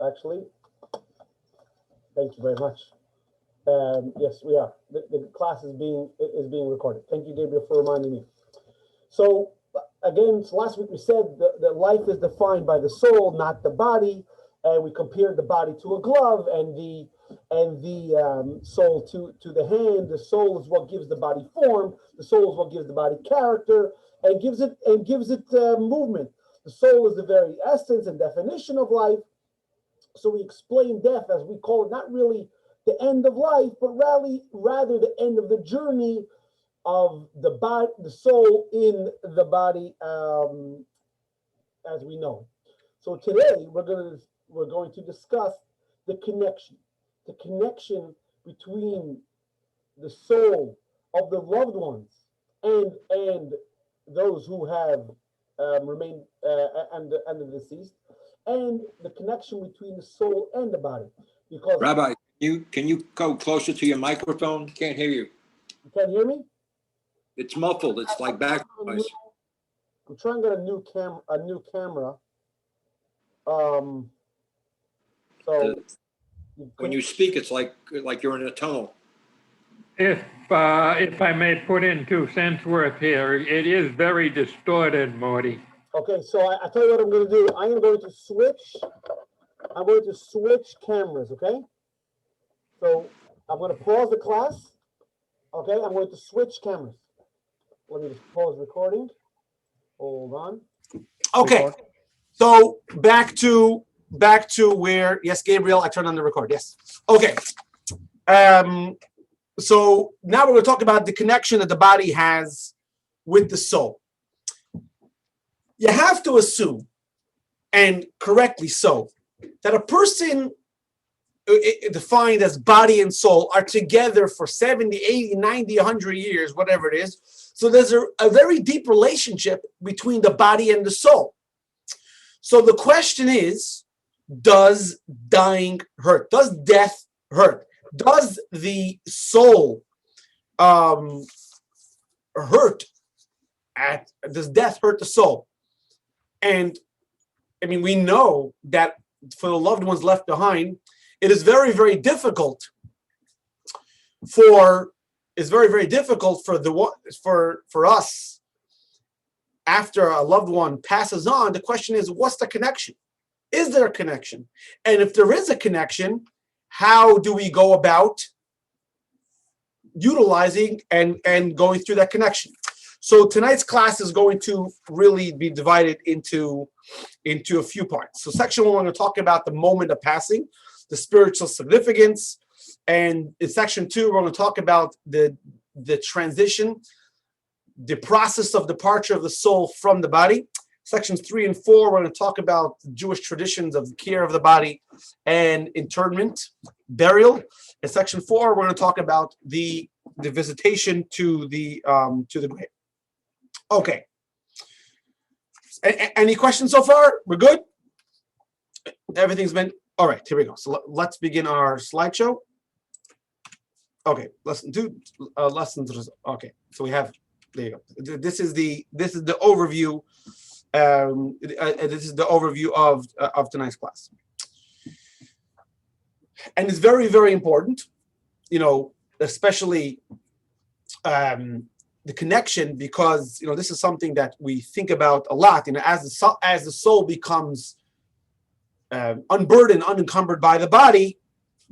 actually. Thank you very much. Yes, we are. The class is being recorded. Thank you, Gabriel, for reminding me. So again, so last week we said that life is defined by the soul, not the body, and we compared the body to a glove, and the soul to the hand. The soul is what gives the body form. The soul is what gives the body character and gives it movement. The soul is the very essence and definition of life. So we explain death, as we call it, not really the end of life, but rather the end of the journey of the body, the soul in the body, as we know. So today we're going to discuss the connection between the soul of the loved ones and those who have remained and the deceased, and the connection between the soul and the body. Because Rabbi, can you go closer to your microphone? Can't hear you. You can't hear me? It's muffled. It's like back noise. I'm trying to get a new camera. So when you speak, it's like you're in a tunnel. If I may put in 2 cents worth here, it is very distorted, Morty. Okay, so I tell you what I'm going to do. I'm going to switch cameras, okay? So I'm going to pause the class. Okay, I'm going to switch cameras. Let me just pause recording. Hold on. Okay, so back to where, yes, Gabriel, I turned on the record, yes. Okay, so now we're going to talk about the connection that the body has with the soul. You have to assume, and correctly so, that a person defined as body and soul are together for 70, 80, 90, 100 years, whatever it is. So there's a very deep relationship between the body and the soul. So the question is, does dying hurt? Does death hurt? Does the soul hurt? Does death hurt the soul? And I mean, we know that for the loved ones left behind, it is very, very difficult for us after a loved one passes on. The question is, what's the connection? Is there a connection? And if there is a connection, how do we go about utilizing and going through that connection? So tonight's class is going to really be divided into a few parts. So section 1, we're going to talk about the moment of passing, the spiritual significance. And in section 2, we're going to talk about the transition, the process of departure of the soul from the body. Sections 3 and 4, we're going to talk about the Jewish traditions of the care of the body and interment, burial. In section 4, we're going to talk about the visitation to the grave. Okay. Any questions so far? We're good? Everything's been all right. Here we go. So let's begin our slideshow. Okay, lesson 2, lessons. Okay, so we have, there you go. This is the overview. This is the overview of tonight's class, and it's very, very important, especially the connection, because this is something that we think about a lot. As the soul becomes unburdened, unencumbered by the body,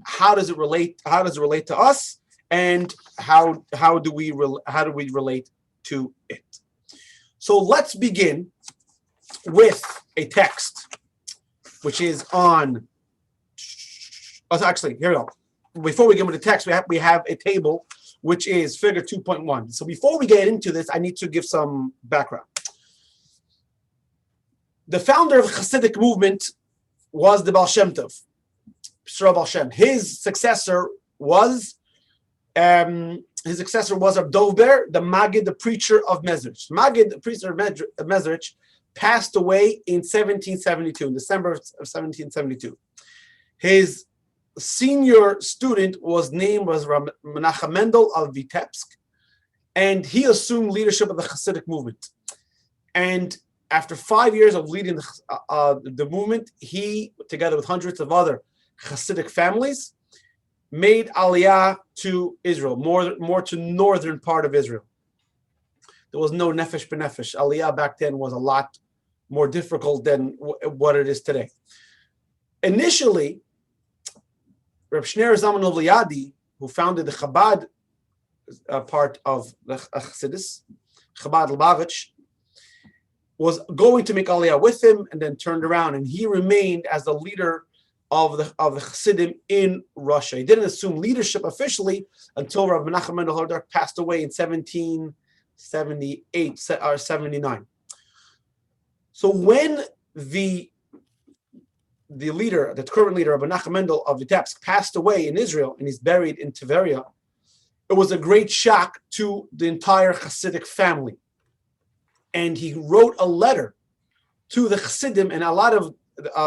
how does it relate? How does it relate to us, and how do we relate to it? So let's begin with a text, which is on. Oh, actually, here we go. Before we get into the text, we have a table, which is figure 2.1. So before we get into this, I need to give some background. The founder of the Hasidic movement was the Baal Shem Tov, Baal Shem. His successor was Abdov Ber, the Maggid, the preacher of Mezrich. Maggid, the preacher of Mezrich, passed away in 1772, in December of 1772. His senior student was Menachem Mendel of Vitebsk, and he assumed leadership of the Hasidic movement. And after 5 years of leading the movement, he, together with hundreds of other Hasidic families, made Aliyah to Israel, more to northern part of Israel. There was no nefesh b'nefesh. Aliyah back then was a lot more difficult than what it is today. Initially, Reb Shneir Zalman of Liadi, who founded the Chabad part of the Chassidus, Chabad Lubavitch, was going to make Aliyah with him, and then turned around, and he remained as the leader of the Chassidim in Russia. He didn't assume leadership officially until Rabbi Menachem Mendel Hordach passed away in 1778 or 79. So when the leader, the current leader, Rabbi Menachem Mendel of Vitebsk, passed away in Israel, and he's buried in Tveria, it was a great shock to the entire Hasidic family. And he wrote a letter to the Chassidim, and a lot of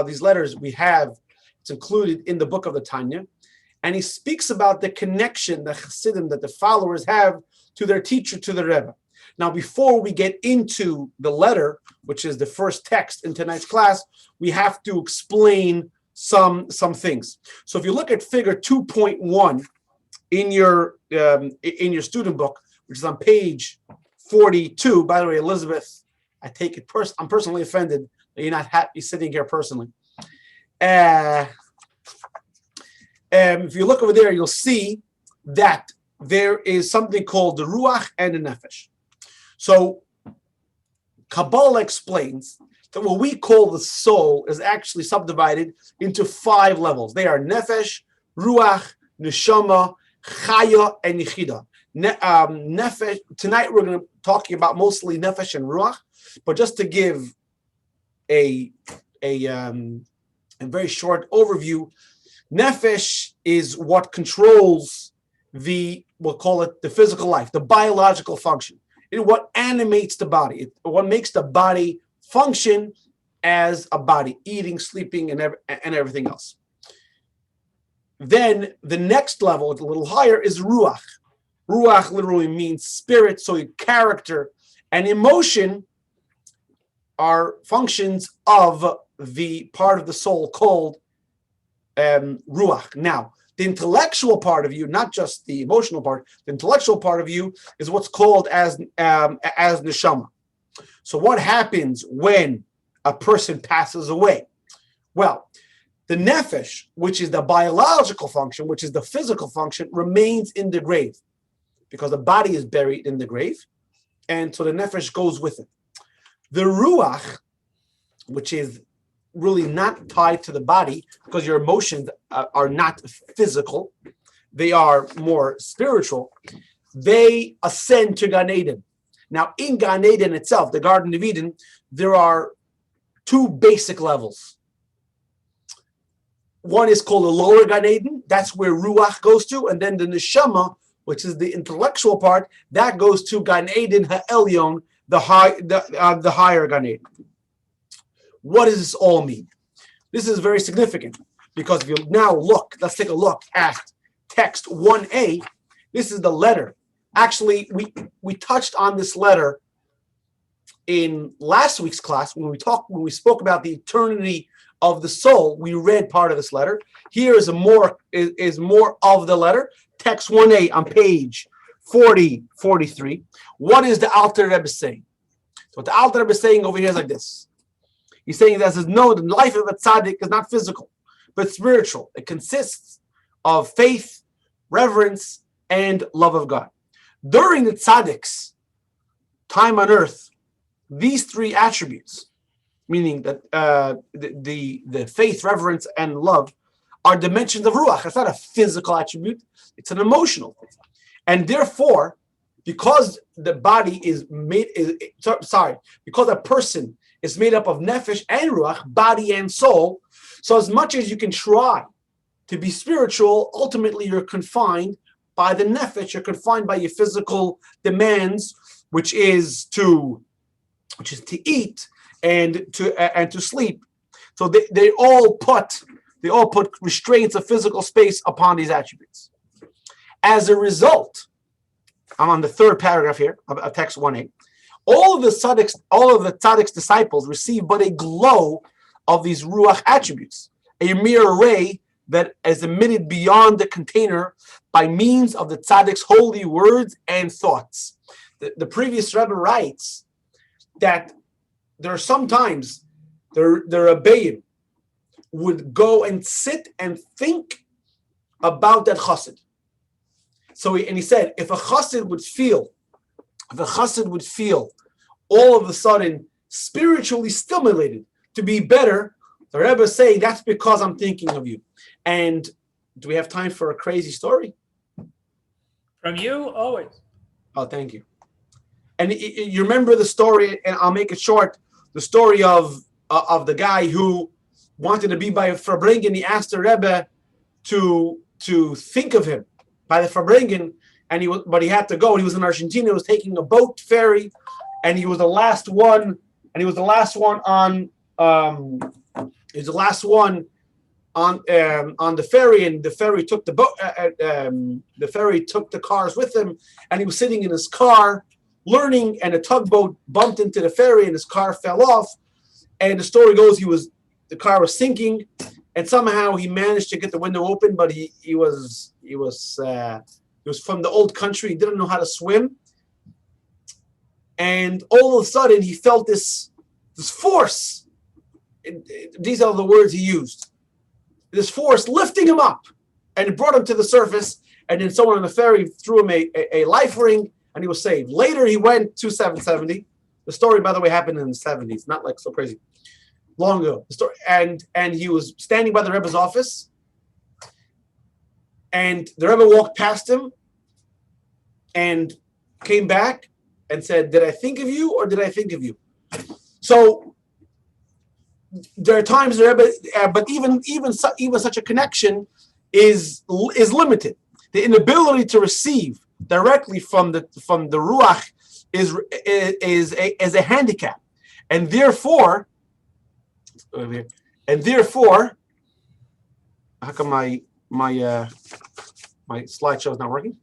these letters we have, it's included in the book of the Tanya, and he speaks about the connection the Chassidim, that the followers have to their teacher, to the Rebbe. Now, before we get into the letter, which is the first text in tonight's class, we have to explain some things. So if you look at figure 2.1 in your student book, which is on page 42. By the way, Elizabeth, I take it I'm personally offended that you're not happy sitting here personally. If you look over there, you'll see that there is something called the Ruach and the Nefesh. So Kabbalah explains that what we call the soul is actually subdivided into 5 levels. They are Nefesh, Ruach, Neshama, Chaya, and Yechida. Nefesh. Tonight we're going to talking about mostly Nefesh and Ruach, but just to give a very short overview, Nefesh is what controls we'll call it the physical life, the biological function. It's what animates the body. What makes the body function as a body, eating, sleeping, and everything else. Then the next level, a little higher, is Ruach. Ruach literally means spirit, so character and emotion are functions of the part of the soul called Ruach. Now, the intellectual part of you, not just the emotional part, the intellectual part of you is what's called as Neshama. So what happens when a person passes away? Well, the Nefesh, which is the biological function, which is the physical function, remains in the grave, because the body is buried in the grave, and so the Nefesh goes with it. The Ruach, which is really not tied to the body, because your emotions are not physical, they are more spiritual, they ascend to Gan Eden. Now, in Gan Eden itself, the Garden of Eden, there are 2 basic levels. One is called the lower Gan Eden, that's where Ruach goes to, and then the Neshama, which is the intellectual part, that goes to Gan Eden Ha'elyon, the higher Gan Eden. What does this all mean? This is very significant, because if you now look, let's take a look at text 1a. This is the letter. Actually, we touched on this letter in last week's class when we spoke about the eternity of the soul. We read part of this letter. Here is more of the letter. Text 1a on page 43. What is the Alter Rebbe saying? So what the Alter Rebbe is saying over here is like this. He's saying that says, no, the life of a tzaddik is not physical, but spiritual. It consists of faith, reverence, and love of God. During the tzaddik's time on earth, these 3 attributes, meaning that the faith, reverence, and love, are dimensions of Ruach. It's not a physical attribute, it's an emotional thing. And therefore, because the body is made, because a person is made up of Nefesh and Ruach, body and soul, so as much as you can try to be spiritual, ultimately you're confined by the Nefesh, you're confined by your physical demands, which is to eat and to sleep. So they all put restraints of physical space upon these attributes. As a result, I'm on the 3rd paragraph here of text 1a. All of the tzaddik's disciples receive but a glow of these ruach attributes, a mere ray that is emitted beyond the container by means of the tzaddik's holy words and thoughts. The previous Rebbe writes that there are sometimes the Rebbeim would go and sit and think about that chassid. So he said, if a chassid would feel all of a sudden spiritually stimulated to be better, the Rebbe is saying that's because I'm thinking of you. And do we have time for a crazy story? From you, always. Oh, thank you. And you remember the story, and I'll make it short. The story of the guy who wanted to be by a Farbrengen. He asked the Rebbe to think of him by the Farbrengen, but he had to go. He was in Argentina. He was taking a boat ferry, and he was the last one. And he was the last one on. He was the last one on the ferry, and the ferry took the boat. The ferry took the cars with him, and he was sitting in his car learning, and a tugboat bumped into the ferry, and his car fell off. And the story goes, the car was sinking, and somehow he managed to get the window open, but he was from the old country. He didn't know how to swim, and all of a sudden he felt this force. These are the words he used. This force lifting him up, and it brought him to the surface. And then someone on the ferry threw him a life ring, and he was saved. Later, he went to 770. The story, by the way, happened in the 70s, not like so crazy long ago. The story, and he was standing by the Rebbe's office, and the Rebbe walked past him and came back and said, "Did I think of you, or did I think of you?" So there are times the Rebbe, but even such a connection is limited. The inability to receive directly from the ruach is a handicap, and therefore, how come my slideshow is not working?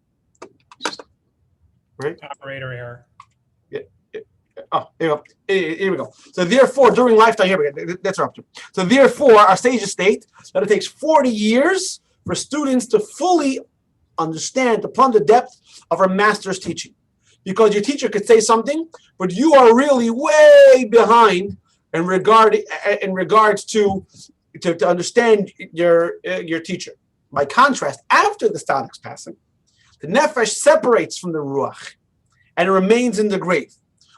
Right? Operator error. Oh, here we go. So therefore, during lifetime, here we go. That's our option. So therefore, our sages state that it takes 40 years for students to fully understand upon the depth of our master's teaching. Because your teacher could say something, but you are really way behind in regards to understand your teacher. By contrast, after the tzaddik's passing, the nefesh separates from the ruach and it remains in the grave.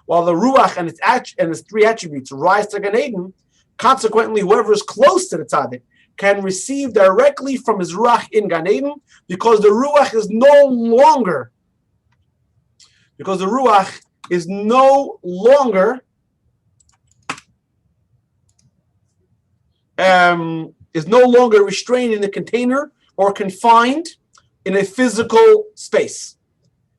While the ruach and its three attributes rise to Gan Eden, consequently, whoever is close to the tzaddik can receive directly from his ruach in Gan Eden, because the ruach is no longer restrained in a container or confined in a physical space.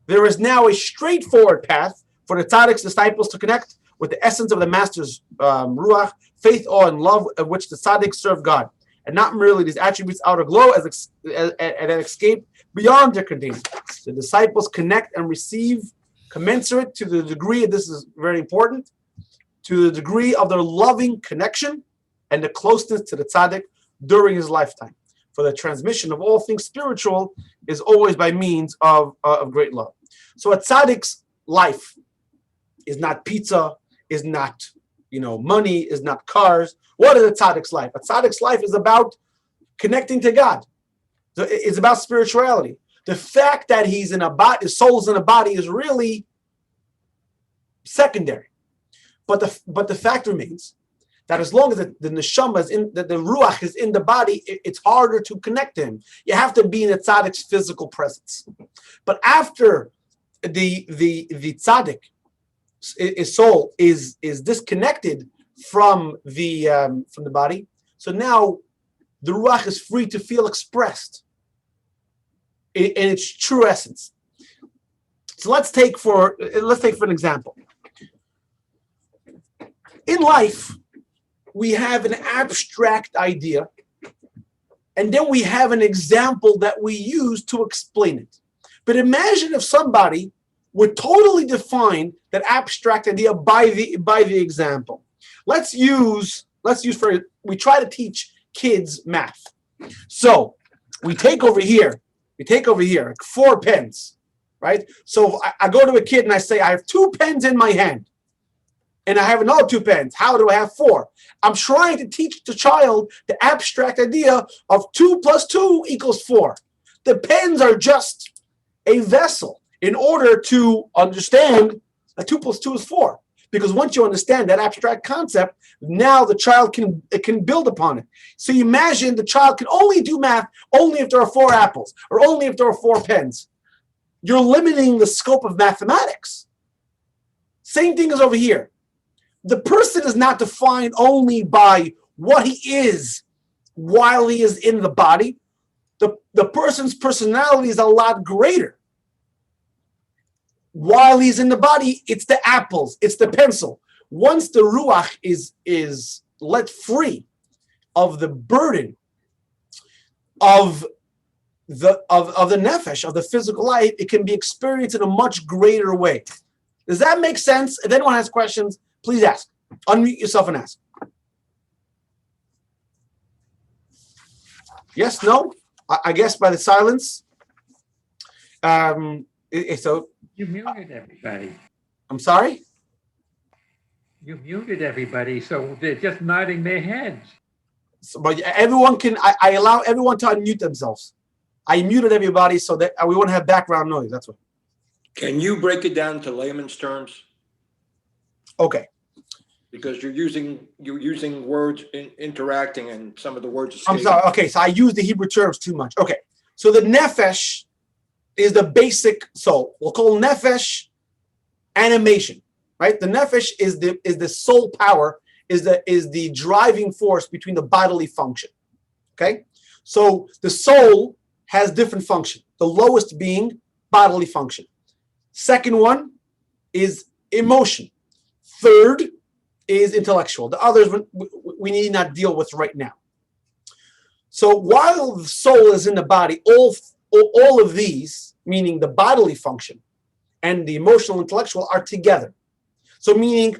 There is now a straightforward path for the tzaddik's disciples to connect with the essence of the master's ruach, faith, awe, and love of which the tzaddik serve God, and not merely these attributes outer glow and escape beyond their container. The disciples connect and receive commensurate to the degree, this is very important, to the degree of their loving connection and the closeness to the tzaddik during his lifetime. For the transmission of all things spiritual is always by means of great love. So a tzaddik's life is not pizza, is not money, is not cars. What is a tzaddik's life? A tzaddik's life is about connecting to God. It's about spirituality. The fact that he's in a body, his soul's in a body, is really secondary. But the fact remains that as long as the neshama is in, the ruach is in the body, it's harder to connect to him. You have to be in the tzaddik's physical presence. But after the tzaddik, his soul is disconnected from the body, so now the ruach is free to feel expressed in its true essence. So let's take for an example. In life, we have an abstract idea, and then we have an example that we use to explain it. But imagine if somebody would totally define that abstract idea by the example. Let's use we try to teach kids math. So we take over here 4 pens, right? So I go to a kid and I say, I have 2 pens in my hand, and I have another 2 pens. How do I have 4? I'm trying to teach the child the abstract idea of 2 + 2 = 4. The pens are just a vessel in order to understand that 2 + 2 is 4. Because once you understand that abstract concept, now the child can build upon it. So you imagine the child can only do math only if there are 4 apples or only if there are 4 pens. You're limiting the scope of mathematics. Same thing as over here. The person is not defined only by what he is while he is in the body. The person's personality is a lot greater. While he's in the body, it's the apples, it's the pencil. Once the ruach is let free of the burden of the nefesh, of the physical life, it can be experienced in a much greater way. Does that make sense? If anyone has questions, please ask. Unmute yourself and ask. Yes, no? I guess by the silence. So You muted everybody. I'm sorry? You muted everybody, so they're just nodding their heads. So, but everyone can, I allow everyone to unmute themselves. I muted everybody so that we won't have background noise. That's what. Can you break it down to layman's terms? Okay. Because you're using words interacting and some of the words I'm escape. sorry. Okay, so I use the Hebrew terms too much. Okay. So the nefesh is the basic soul. We'll call nefesh animation, right? The nefesh is the soul power, is the driving force between the bodily function. Okay? So the soul has different function. The lowest being bodily function. Second one is emotion. Third is intellectual. The others we need not deal with right now. So while the soul is in the body, all of these, meaning the bodily function and the emotional, intellectual, are together. So meaning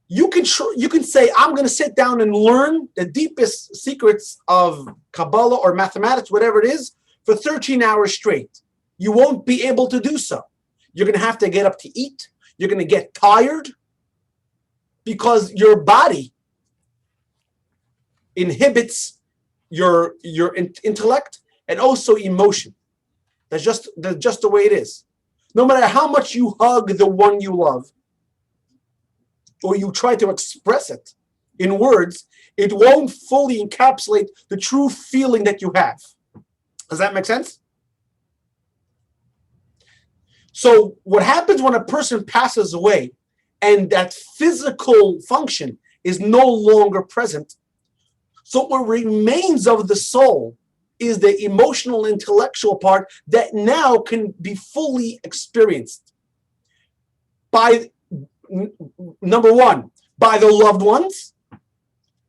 you can say, I'm going to sit down and learn the deepest secrets of Kabbalah or mathematics, whatever it is, for 13 hours straight. You won't be able to do so. You're going to have to get up to eat. You're going to get tired because your body inhibits your intellect and also emotion. That's just the way it is. No matter how much you hug the one you love, or you try to express it in words, it won't fully encapsulate the true feeling that you have. Does that make sense? So what happens when a person passes away and that physical function is no longer present? So what remains of the soul is the emotional, intellectual part that now can be fully experienced by, number one, by the loved ones.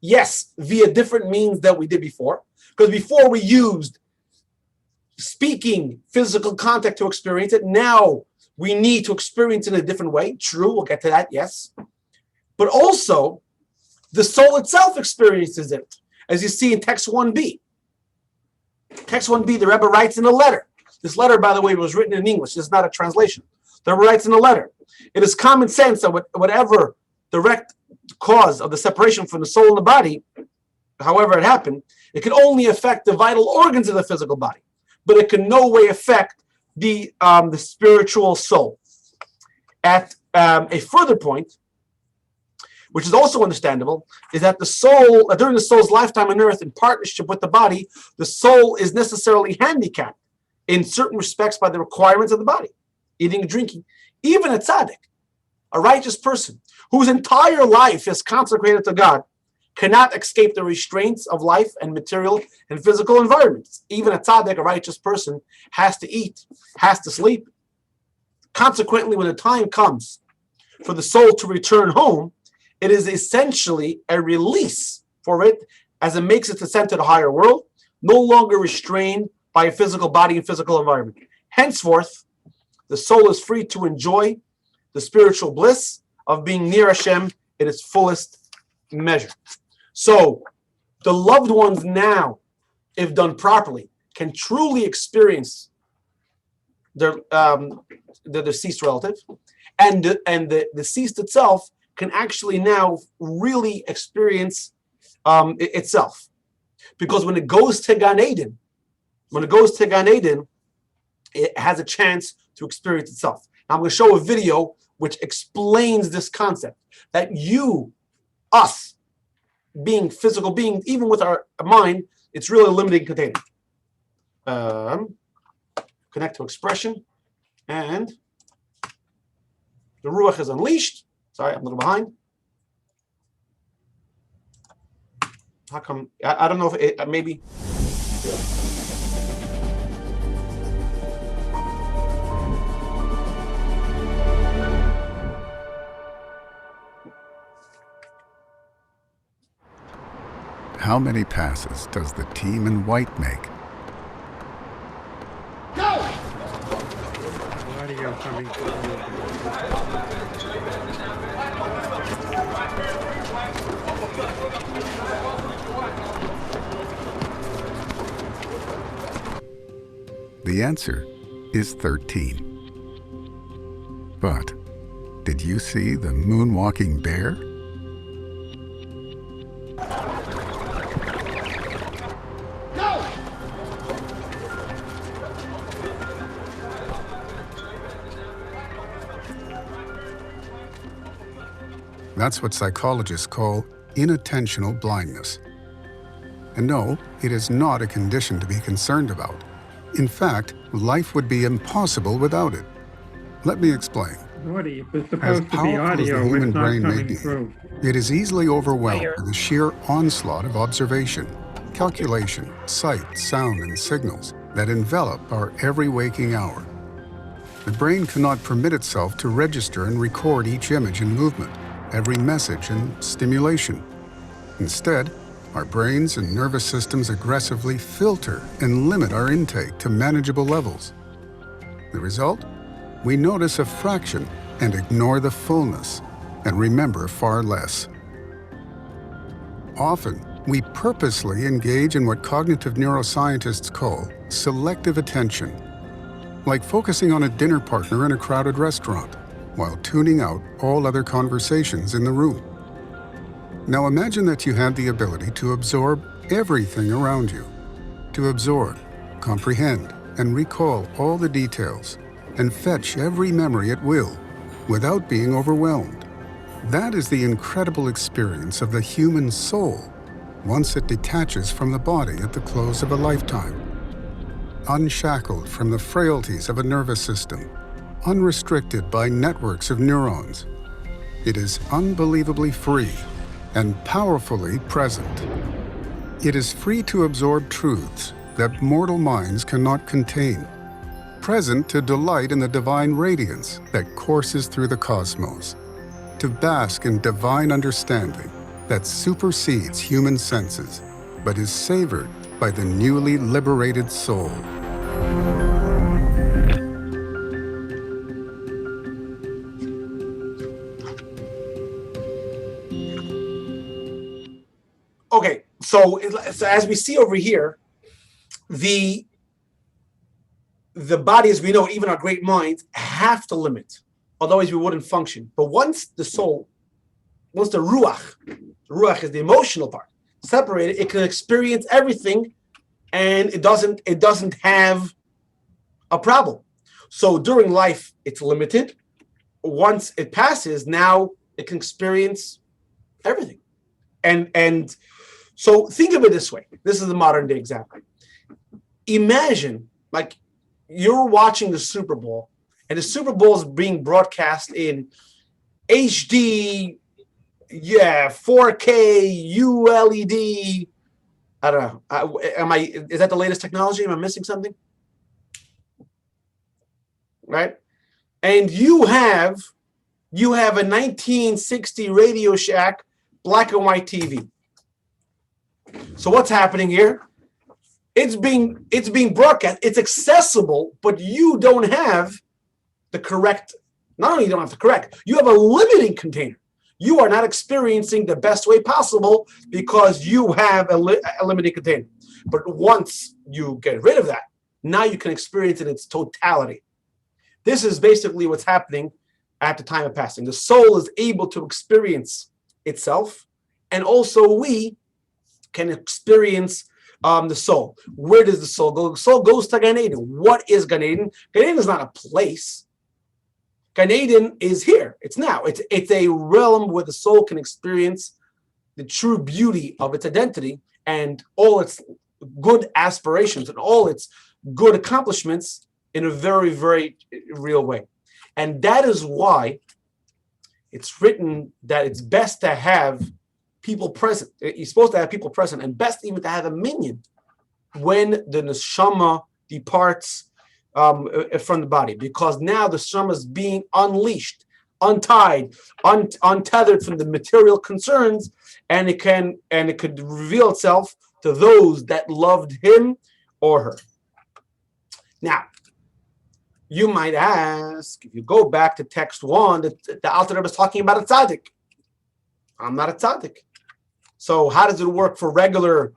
Yes, via different means that we did before. Because before we used speaking, physical contact to experience it. Now we need to experience it in a different way. True, we'll get to that, yes. But also, the soul itself experiences it, as you see in text 1b. Text 1b, the Rebbe writes in a letter. This letter, by the way, was written in English. It's not a translation. The Rebbe writes in a letter. It is common sense that whatever direct cause of the separation from the soul and the body, however it happened, it can only affect the vital organs of the physical body, but it can no way affect the spiritual soul. At a further point, which is also understandable, is that the soul, during the soul's lifetime on earth in partnership with the body, the soul is necessarily handicapped in certain respects by the requirements of the body, eating and drinking. Even a tzaddik, a righteous person, whose entire life is consecrated to God, cannot escape the restraints of life and material and physical environments. Even a tzaddik, a righteous person, has to eat, has to sleep. Consequently, when the time comes for the soul to return home, it is essentially a release for it as it makes its ascent to the higher world, no longer restrained by a physical body and physical environment. Henceforth, the soul is free to enjoy the spiritual bliss of being near Hashem in its fullest measure. So the loved ones now, if done properly, can truly experience their the deceased relative, and the deceased itself can actually now really experience itself, because when it goes to Gan Eden, it has a chance to experience itself. Now I'm going to show a video which explains this concept that us, being physical being, even with our mind, it's really a limiting container. Connect to expression, and the Ruach is unleashed. Sorry, I'm a little behind. How come? I don't know if it maybe. How many passes does the team in white make? Audio coming through. The answer is 13. But did you see the moonwalking bear? That's what psychologists call inattentional blindness. And no, it is not a condition to be concerned about. In fact, life would be impossible without it. Let me explain. Audio. It's As supposed to be powerful as the audio. human It's not brain may coming be, through. it is easily overwhelmed by the sheer onslaught of observation, calculation, sight, sound, and signals that envelop our every waking hour. The brain cannot permit itself to register and record each image and movement, every message and stimulation. Instead, our brains and nervous systems aggressively filter and limit our intake to manageable levels. The result? We notice a fraction and ignore the fullness, and remember far less. Often, we purposely engage in what cognitive neuroscientists call selective attention, like focusing on a dinner partner in a crowded restaurant, while tuning out all other conversations in the room. Now imagine that you had the ability to absorb everything around you, to absorb, comprehend, and recall all the details, and fetch every memory at will, without being overwhelmed. That is the incredible experience of the human soul, once it detaches from the body at the close of a lifetime. Unshackled from the frailties of a nervous system, unrestricted by networks of neurons, it is unbelievably free and powerfully present. It is free to absorb truths that mortal minds cannot contain, present to delight in the divine radiance that courses through the cosmos, to bask in divine understanding that supersedes human senses, but is savored by the newly liberated soul. Okay, so as we see over here, the body, as we know, even our great minds, have to limit. Otherwise, we wouldn't function. But once the ruach is the emotional part, separated, it can experience everything, and it doesn't have a problem. So during life, it's limited. Once it passes, now it can experience everything. And so think of it this way. This is the modern day example. Imagine, like, you're watching the Super Bowl, and the Super Bowl is being broadcast in HD, 4K, ULED. I don't know. Is that the latest technology? Am I missing something? Right? And you have a 1960 Radio Shack black and white TV. So what's happening here? It's being broadcast. It's accessible, but you don't have the correct, not only you don't have the correct, you have a limiting container. You are not experiencing the best way possible because you have a limiting container. But once you get rid of that, now you can experience it in its totality. This is basically what's happening at the time of passing. The soul is able to experience itself, and also we can experience the soul. Where does the soul go? The soul goes to Gan Eden. What is Gan Eden? Gan Eden is not a place. Gan Eden is here. It's now. It's a realm where the soul can experience the true beauty of its identity and all its good aspirations and all its good accomplishments in a very, very real way. And that is why it's written that it's best to have people present. You're supposed to have people present, and best even to have a minyan when the neshama departs from the body, because now the neshama is being unleashed, untied, untethered from the material concerns, and it could reveal itself to those that loved him or her. Now, you might ask, if you go back to text 1, the Alter Rebbe is talking about a tzaddik. I'm not a tzaddik. So how does it work for regular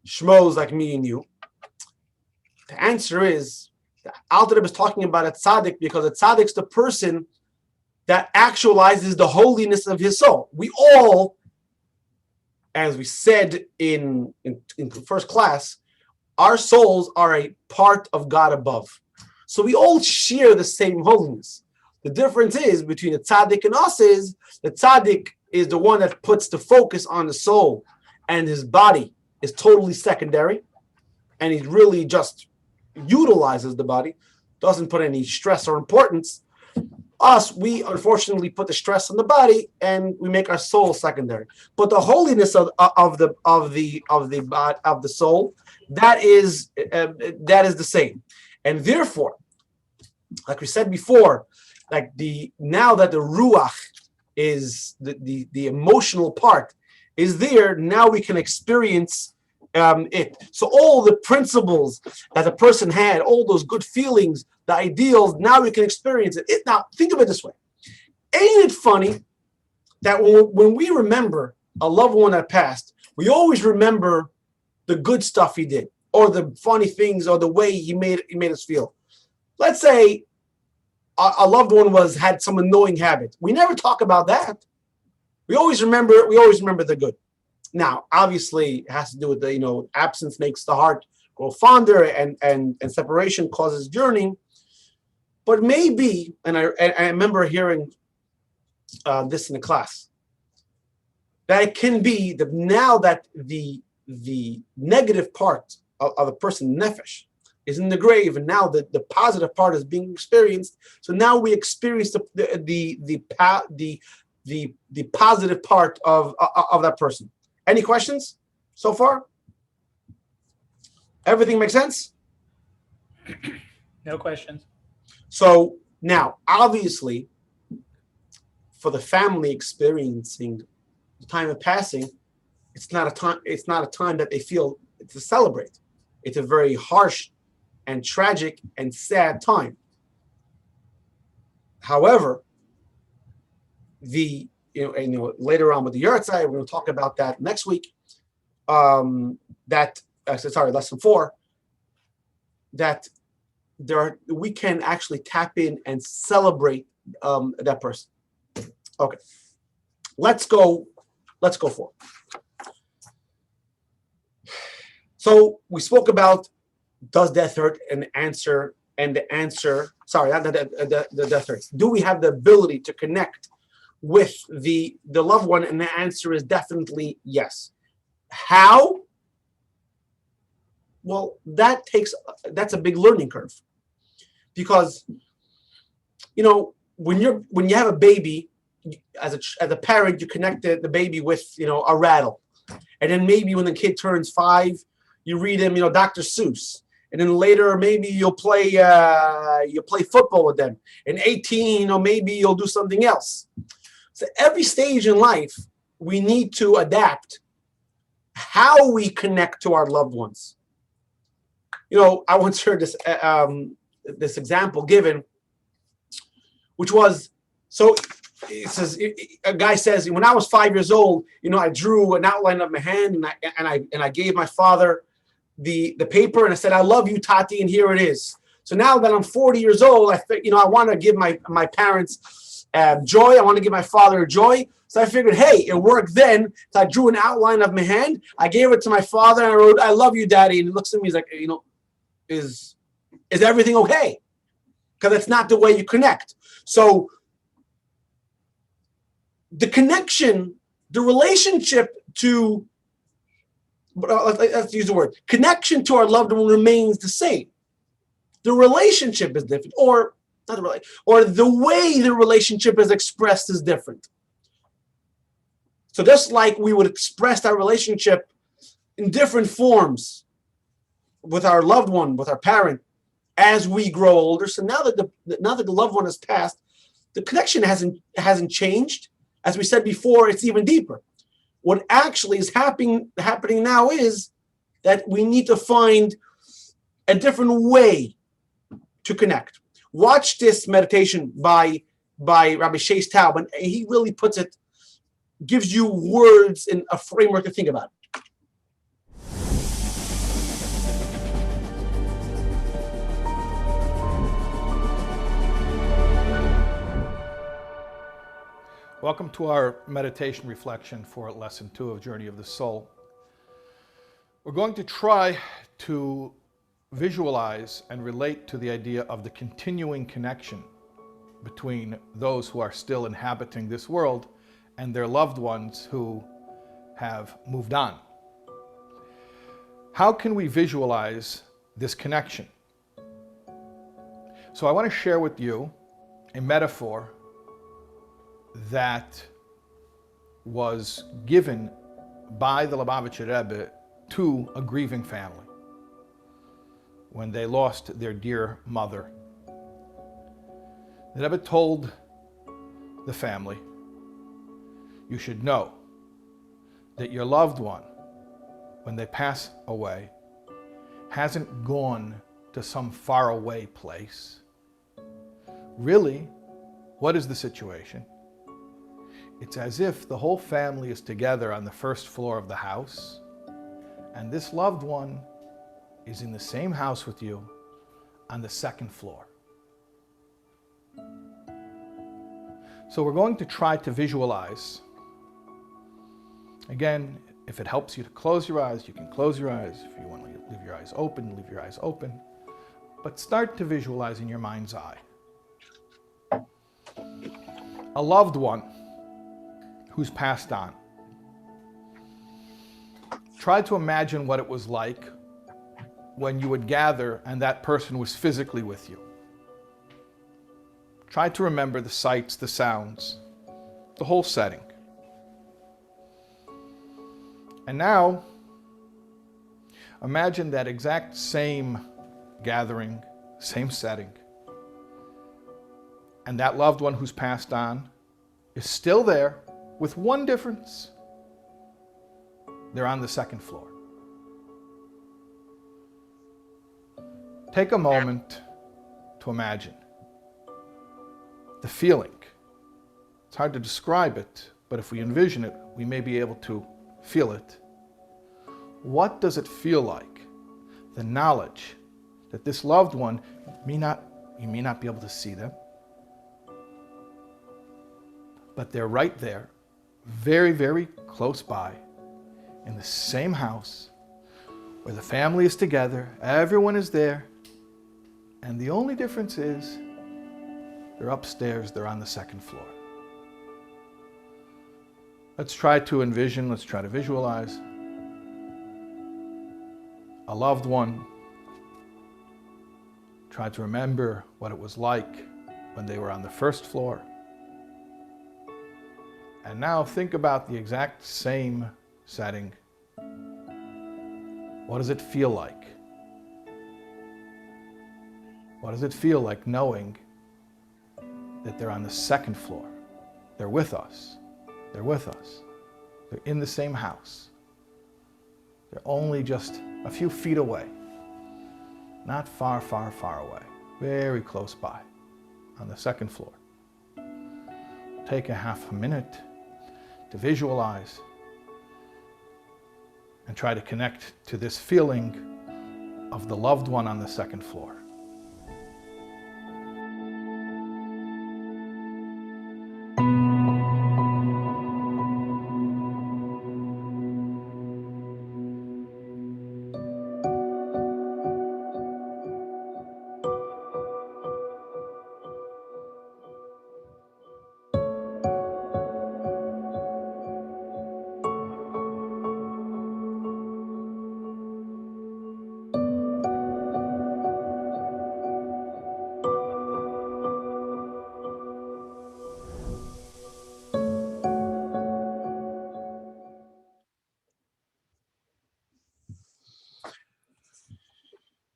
shmos like me and you? The answer is, the Alter Rebbe is talking about a tzaddik because a tzaddik's the person that actualizes the holiness of his soul. We all, as we said in the first class, our souls are a part of God above. So we all share the same holiness. The difference is between the tzaddik and us is the tzaddik is the one that puts the focus on the soul, and his body is totally secondary, and he really just utilizes the body, doesn't put any stress or importance. Us, we unfortunately put the stress on the body, and we make our soul secondary. But the holiness of the soul, that is the same. And therefore, like we said before, like now that the ruach is the emotional part is there, now we can experience it. So all the principles that the person had, all those good feelings, the ideals, now we can experience it. Now think of it this way: ain't it funny that when we remember a loved one that passed, we always remember the good stuff he did, or the funny things, or the way he made us feel. Let's say a loved one had some annoying habit. We never talk about that. We always remember the good. Now, obviously, it has to do with the absence makes the heart grow fonder, and separation causes yearning. But maybe, and I remember hearing this in the class, that it can be that now that the negative part of the person nefesh is in the grave, and now the positive part is being experienced. So now we experience the positive part of that person. Any questions so far? Everything makes sense? No questions. So now, obviously, for the family experiencing the time of passing, it's not a time that they feel to celebrate. It's a very harsh and tragic and sad time. However, later on with the Yahrzeit, we're going to talk about that next week. Lesson 4. That we can actually tap in and celebrate that person. Okay, let's go for it. So we spoke about, does death hurt, and the answer, not the death hurts. Do we have the ability to connect with the loved one? And the answer is definitely yes. How? Well, that's a big learning curve, because when you have a baby, as a parent, you connect the baby with a rattle, and then maybe when the kid turns 5, you read him Dr. Seuss, and then later maybe you'll play football with them. And 18, maybe you'll do something else. So every stage in life, we need to adapt how we connect to our loved ones. I once heard this example given. which was, so it says, a guy says, when I was 5 years old, I drew an outline of my hand, and I gave my father the paper, and I said, I love you, Tati, and here it is. So now that I'm 40 years old, I want to give my parents joy. I want to give my father joy. So I figured, hey, it worked then. So I drew an outline of my hand. I gave it to my father, and I wrote, I love you, Daddy. And he looks at me, he's like, is everything okay? Because that's not the way you connect. So the connection, the relationship to, let's use the word, connection to our loved one remains the same. The relationship is different, or not the relationship, or the way the relationship is expressed is different. So just like we would express our relationship in different forms with our loved one, with our parent, as we grow older. So now that the loved one has passed, the connection hasn't changed. As we said before, it's even deeper. What actually is happening now is that we need to find a different way to connect. Watch this meditation by Rabbi Shais Taub, and he really puts it, gives you words and a framework to think about. Welcome to our meditation reflection for lesson 2 of Journey of the Soul. We're going to try to visualize and relate to the idea of the continuing connection between those who are still inhabiting this world and their loved ones who have moved on. How can we visualize this connection? So I want to share with you a metaphor that was given by the Lubavitcher Rebbe to a grieving family when they lost their dear mother. The Rebbe told the family, you should know that your loved one, when they pass away, hasn't gone to some faraway place. Really, what is the situation? It's as if the whole family is together on the first floor of the house, and this loved one is in the same house with you on the second floor. So we're going to try to visualize. Again, if it helps you to close your eyes, you can close your eyes. If you want to leave your eyes open, leave your eyes open. But start to visualize in your mind's eye a loved one who's passed on. Try to imagine what it was like when you would gather and that person was physically with you. Try to remember the sights, the sounds, the whole setting. And now, imagine that exact same gathering, same setting, and that loved one who's passed on is still there, with one difference. They're on the second floor. Take a moment to imagine the feeling. It's hard to describe it, but if we envision it, we may be able to feel it. What does it feel like? The knowledge that this loved one, you may not be able to see them, but they're right there, very, very close by, in the same house, where the family is together, everyone is there, and the only difference is they're upstairs, they're on the second floor. Let's try to envision, let's try to visualize a loved one. Try to remember what it was like when they were on the first floor. And now think about the exact same setting. What does it feel like? What does it feel like knowing that they're on the second floor? They're with us. They're with us. They're in the same house. They're only just a few feet away. Not far, far, far away. Very close by, on the second floor. take a half a minute to visualize and try to connect to this feeling of the loved one on the second floor.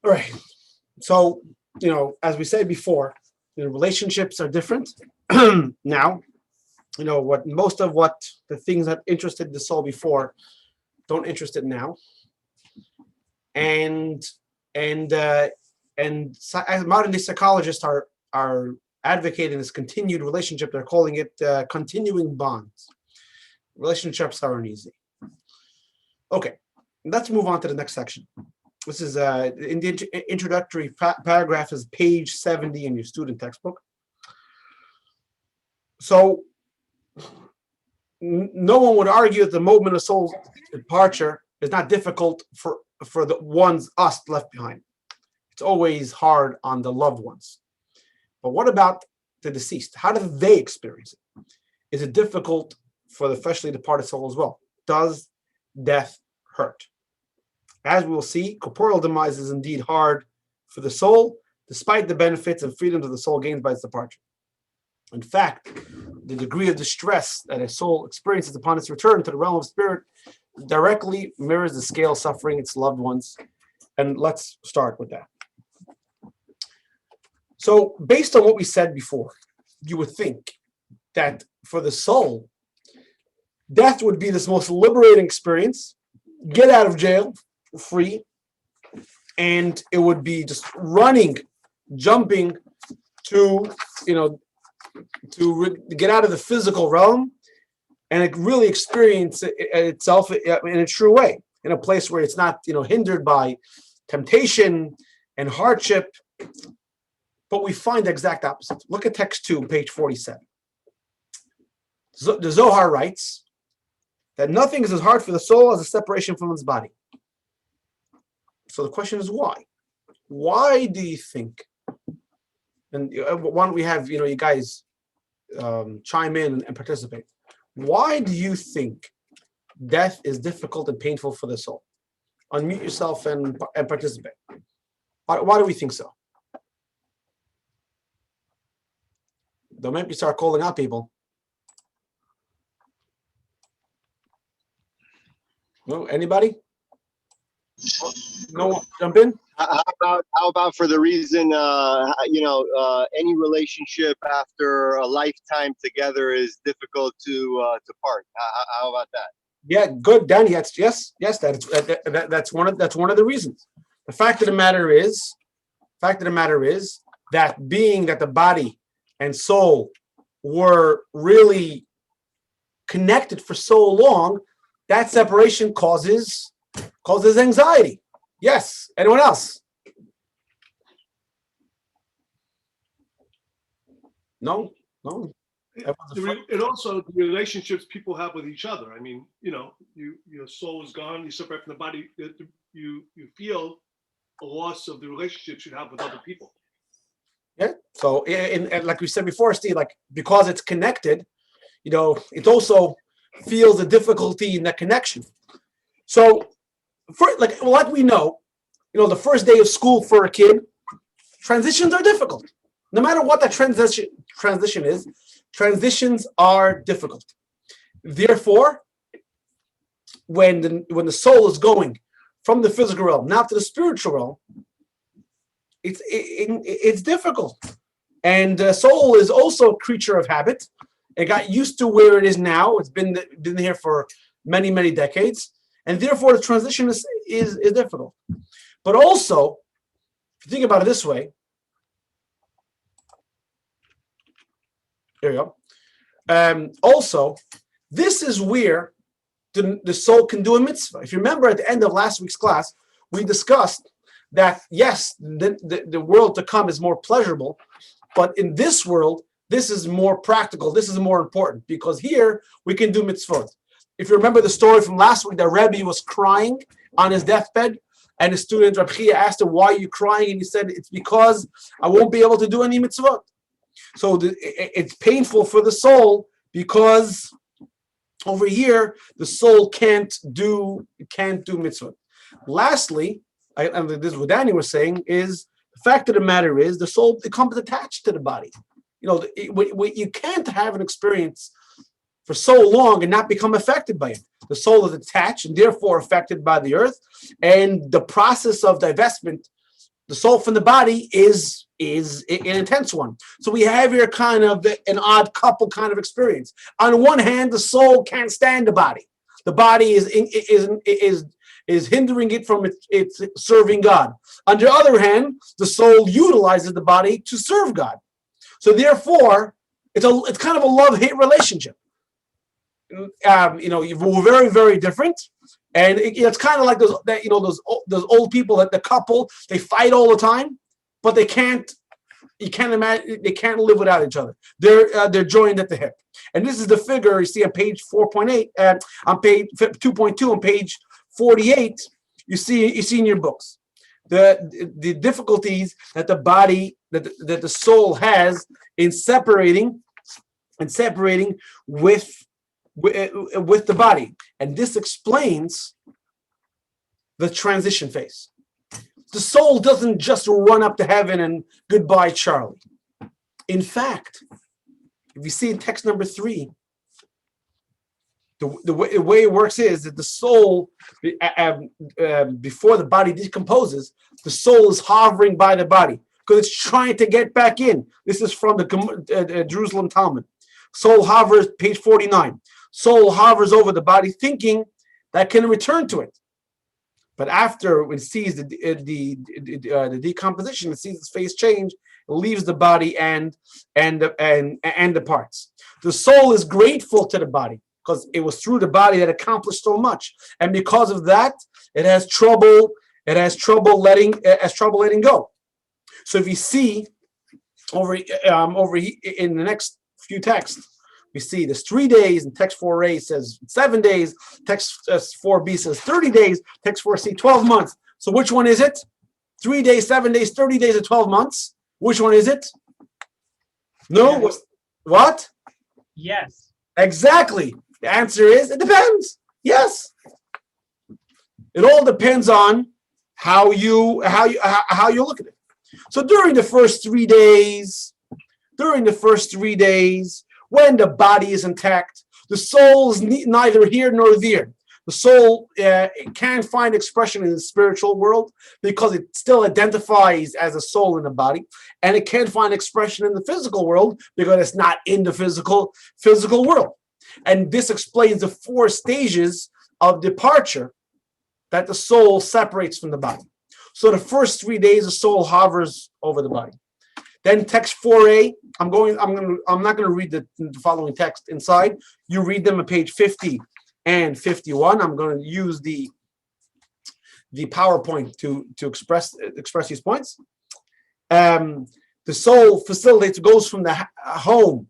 All right. So, as we said before, relationships are different now. Most of the things that interested the soul before don't interest it now. And modern day psychologists are advocating this continued relationship. They're calling it continuing bonds. Relationships are uneasy. Okay, let's move on to the next section. This is in the introductory paragraph is page 70 in your student textbook. So no one would argue that the moment of soul's departure is not difficult for the ones us left behind. It's always hard on the loved ones. But what about the deceased? How do they experience it? Is it difficult for the freshly departed soul as well? Does death hurt? As we will see, corporeal demise is indeed hard for the soul, despite the benefits and freedoms of the soul gained by its departure. In fact, the degree of distress that a soul experiences upon its return to the realm of spirit directly mirrors the scale of suffering its loved ones. And let's start with that. So, based on what we said before, you would think that for the soul, death would be this most liberating experience, get out of jail, free, and it would be just running, jumping to get out of the physical realm and really experience itself in a true way, in a place where it's not hindered by temptation and hardship. But we find the exact opposite. Look at text 2, page 47. The Zohar writes that nothing is as hard for the soul as a separation from its body. So the question is why? Why do you think? And why don't we have you guys chime in and participate? Why do you think death is difficult and painful for the soul? Unmute yourself and participate. Why do we think so? Don't make me start calling out people. No, anybody? No, jump in. How about for the reason any relationship after a lifetime together is difficult to part? How about that? Yeah, good, Danny. Yes. That's one of the reasons. The fact of the matter is that being that the body and soul were really connected for so long, that separation causes anxiety. Yes. Anyone else? No. It also the relationships people have with each other. I mean, your soul is gone, you separate from the body. You feel a loss of the relationships you have with other people. Yeah. So, and like we said before, Steve, because it's connected, it also feels a difficulty in that connection. So, like we know, the first day of school for a kid, transitions are difficult. No matter what that transition is, transitions are difficult. Therefore, when the soul is going from the physical realm now to the spiritual realm, it's difficult. And the soul is also a creature of habit. It got used to where it is now. It's been here for many, many decades. And therefore, the transition is difficult. But also, if you think about it this way, there you go. Also, this is where the soul can do a mitzvah. If you remember at the end of last week's class, we discussed that yes, the world to come is more pleasurable, but in this world, this is more practical. This is more important because here we can do mitzvot. If you remember the story from last week, that Rebbe was crying on his deathbed, and his student Reb Chia asked him, "Why are you crying?" And he said, "It's because I won't be able to do any mitzvot." So it's painful for the soul because over here the soul can't do mitzvot. Lastly, and this is what Danny was saying, is the fact of the matter is the soul becomes attached to the body. You know, you can't have an experience for so long and not become affected by it. The soul is attached and therefore affected by the earth, and the process of divestment, the soul from the body, is an intense one. So we have here kind of an odd couple kind of experience. On one hand, the soul can't stand the body. The body is hindering it from its serving God. On the other hand, the soul utilizes the body to serve God. So therefore, it's kind of a love-hate relationship. We're very, very different, and it's kind of like those old people, that the couple, they fight all the time, but they can't. You can't imagine, they can't live without each other. They're joined at the hip, and this is the figure you see on page 4.8, on page 2.2, on page 48. You see in your books the difficulties that the body, that the soul has in separating with the body, and this explains the transition phase. The soul doesn't just run up to heaven and goodbye, Charlie. In fact, if you see in text number 3, the way it works is that the soul, before the body decomposes, the soul is hovering by the body because it's trying to get back in. This is from the Jerusalem Talmud. Soul hovers, page 49. Soul hovers over the body, thinking that can return to it. But after it sees the decomposition, it sees its face change, it leaves the body and departs. The soul is grateful to the body because it was through the body that accomplished so much, and because of that, it has trouble letting go. So if you see over in the next few texts, we see there's 3 days, and text 4a says 7 days, text 4b says 30 days, text 4c 12 months. So which one is it? 3 days, 7 days, 30 days, or 12 months? Which one is it? No? Yes. What? Yes. Exactly. The answer is it depends. Yes. It all depends on how you look at it. So during the first 3 days, when the body is intact, the soul is neither here nor there. The soul can't find expression in the spiritual world because it still identifies as a soul in the body, and it can't find expression in the physical world because it's not in the physical world. And this explains the 4 stages of departure that the soul separates from the body. So the first 3 days, the soul hovers over the body. Then text 4a, I'm not going to read the following text inside. You read them on page 50 and 51. I'm going to use the PowerPoint to express these points. The soul facilitates, goes from the home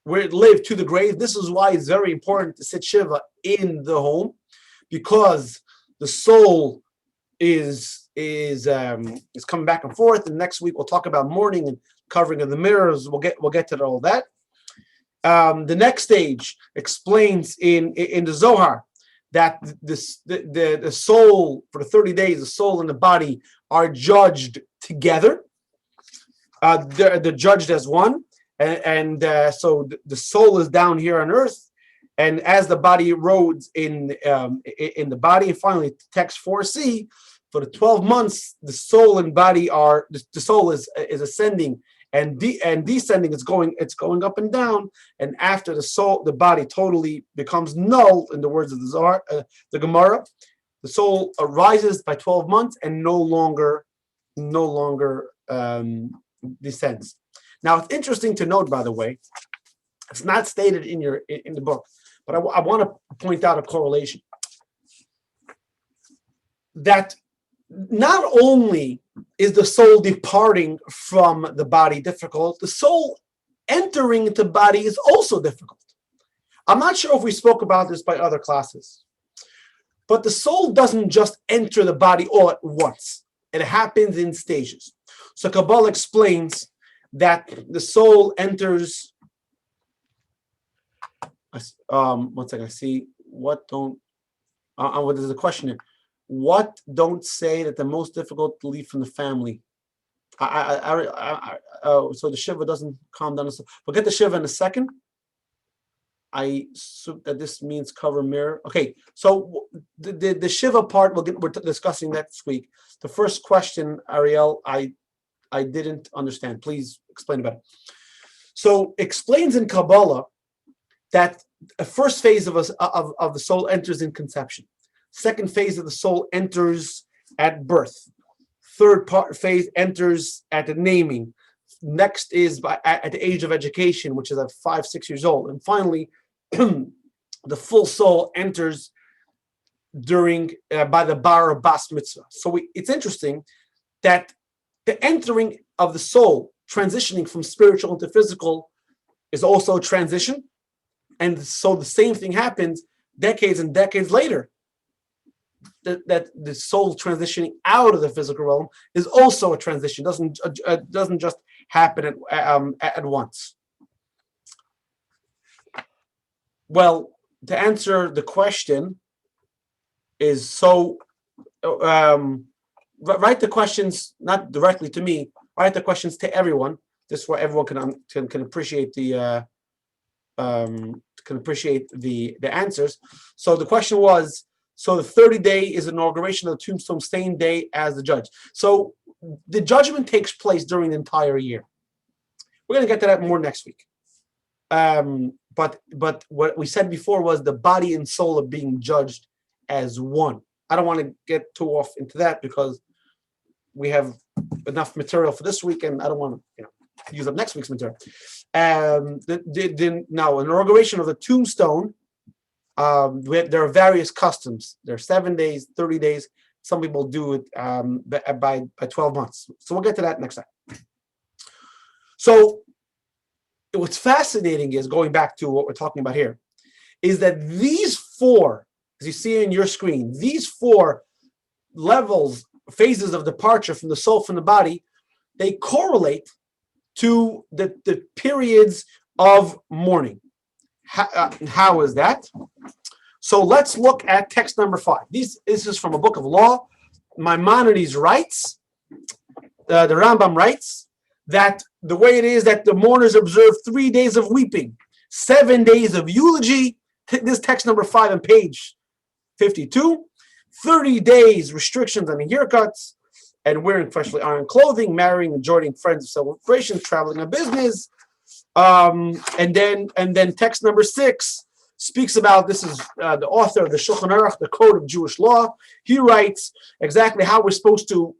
where it lived to the grave. This is why it's very important to sit Shiva in the home, because the soul is coming back and forth. And next week we'll talk about mourning and covering of the mirrors. We'll get to all that. The next stage explains in the Zohar that the soul, for the 30 days, the soul and the body are judged together. They're judged as one, and so the soul is down here on earth, and as the body erodes in the body. And finally, text 4c, for the 12 months, the soul and body are, the soul is ascending and descending. It's going up and down. And after the body totally becomes null, in the words of the Zohar, the Gemara, the soul arises by 12 months and no longer descends. Now, it's interesting to note, by the way, It's not stated in the book, but I want to point out a correlation. That not only is the soul departing from the body difficult, the soul entering into the body is also difficult. I'm not sure if we spoke about this by other classes, but the soul doesn't just enter the body all at once. It happens in stages. So Kabbalah explains that the soul enters. One second. I see what don't. What is the question here? What don't say that the most difficult to leave from the family? So the Shiva doesn't calm down. We'll get the Shiva in a second. I assume that this means cover mirror. Okay, so the Shiva part we're discussing next week. The first question, Ariel, I didn't understand. Please explain about it. So explains in Kabbalah that a first phase of the soul enters in conception. Second phase of the soul enters at birth. Third phase enters at the naming. Next is at the age of education, which is at 5-6 years old. And finally, the full soul enters during by the bar of bas mitzvah. So it's interesting that the entering of the soul, transitioning from spiritual into physical, is also a transition. And so the same thing happens decades and decades later. That the soul transitioning out of the physical realm is also a transition. Doesn't just happen at once. Well, to answer the question is write the questions not directly to me. Write the questions to everyone. This way, everyone can appreciate the answers. So the question was. So the 30-day is inauguration of the tombstone, same day as the judge. So the judgment takes place during the entire year. We're going to get to that more next week. But what we said before was the body and soul are being judged as one. I don't want to get too off into that because we have enough material for this week, and I don't want to use up next week's material. Now, inauguration of the tombstone. There are various customs. There are 7 days, 30 days. Some people do it by 12 months. So we'll get to that next time. So what's fascinating is, going back to what we're talking about here, is that these four, as you see in your screen, these four levels, phases of departure from the soul, from the body, they correlate to the periods of mourning. How is that? So let's look at text number 5. This is from a book of law. Maimonides writes, the Rambam writes, that the way it is that the mourners observe 3 days of weeping, 7 days of eulogy. This text number 5 on page 52. 30 days restrictions on haircuts and wearing freshly ironed clothing, marrying and joining friends of celebrations, traveling on business. And then text number 6 speaks about, this is the author of the Shulchan Aruch, the Code of Jewish Law. He writes exactly how we're supposed to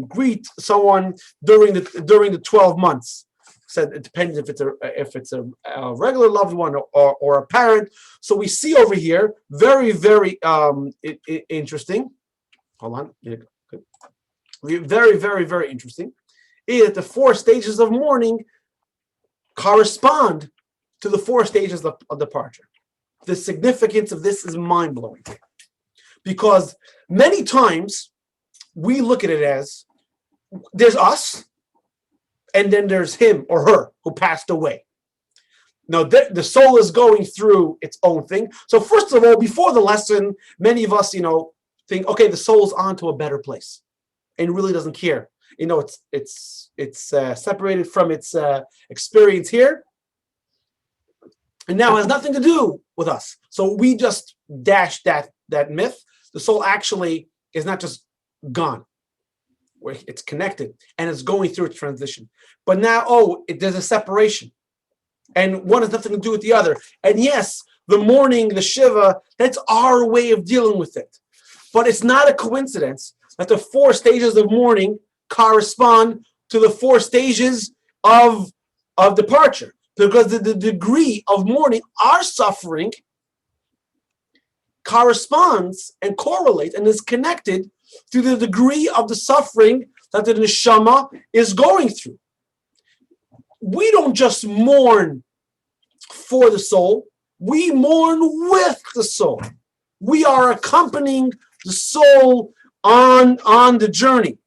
greet someone during the 12 months. Said it depends if it's a regular loved one or a parent. So we see over here very, very interesting. Hold on. Very, very, very interesting. Is that the 4 stages of mourning correspond to the 4 stages of departure. The significance of this is mind-blowing, because many times we look at it as there's us and then there's him or her who passed away. Now the soul is going through its own thing. So first of all, before the lesson, many of us think, okay, the soul's on to a better place and really doesn't care. It's separated from its experience here, and now has nothing to do with us. So we just dash that myth. The soul actually is not just gone; it's connected and it's going through a transition. But now, there's a separation, and one has nothing to do with the other. And yes, the mourning, the shiva, that's our way of dealing with it. But it's not a coincidence that the 4 stages of mourning correspond to the 4 stages of departure. because the degree of mourning, our suffering, corresponds and correlates and is connected to the degree of the suffering that the neshama is going through. We don't just mourn for the soul, we mourn with the soul. We are accompanying the soul on the journey.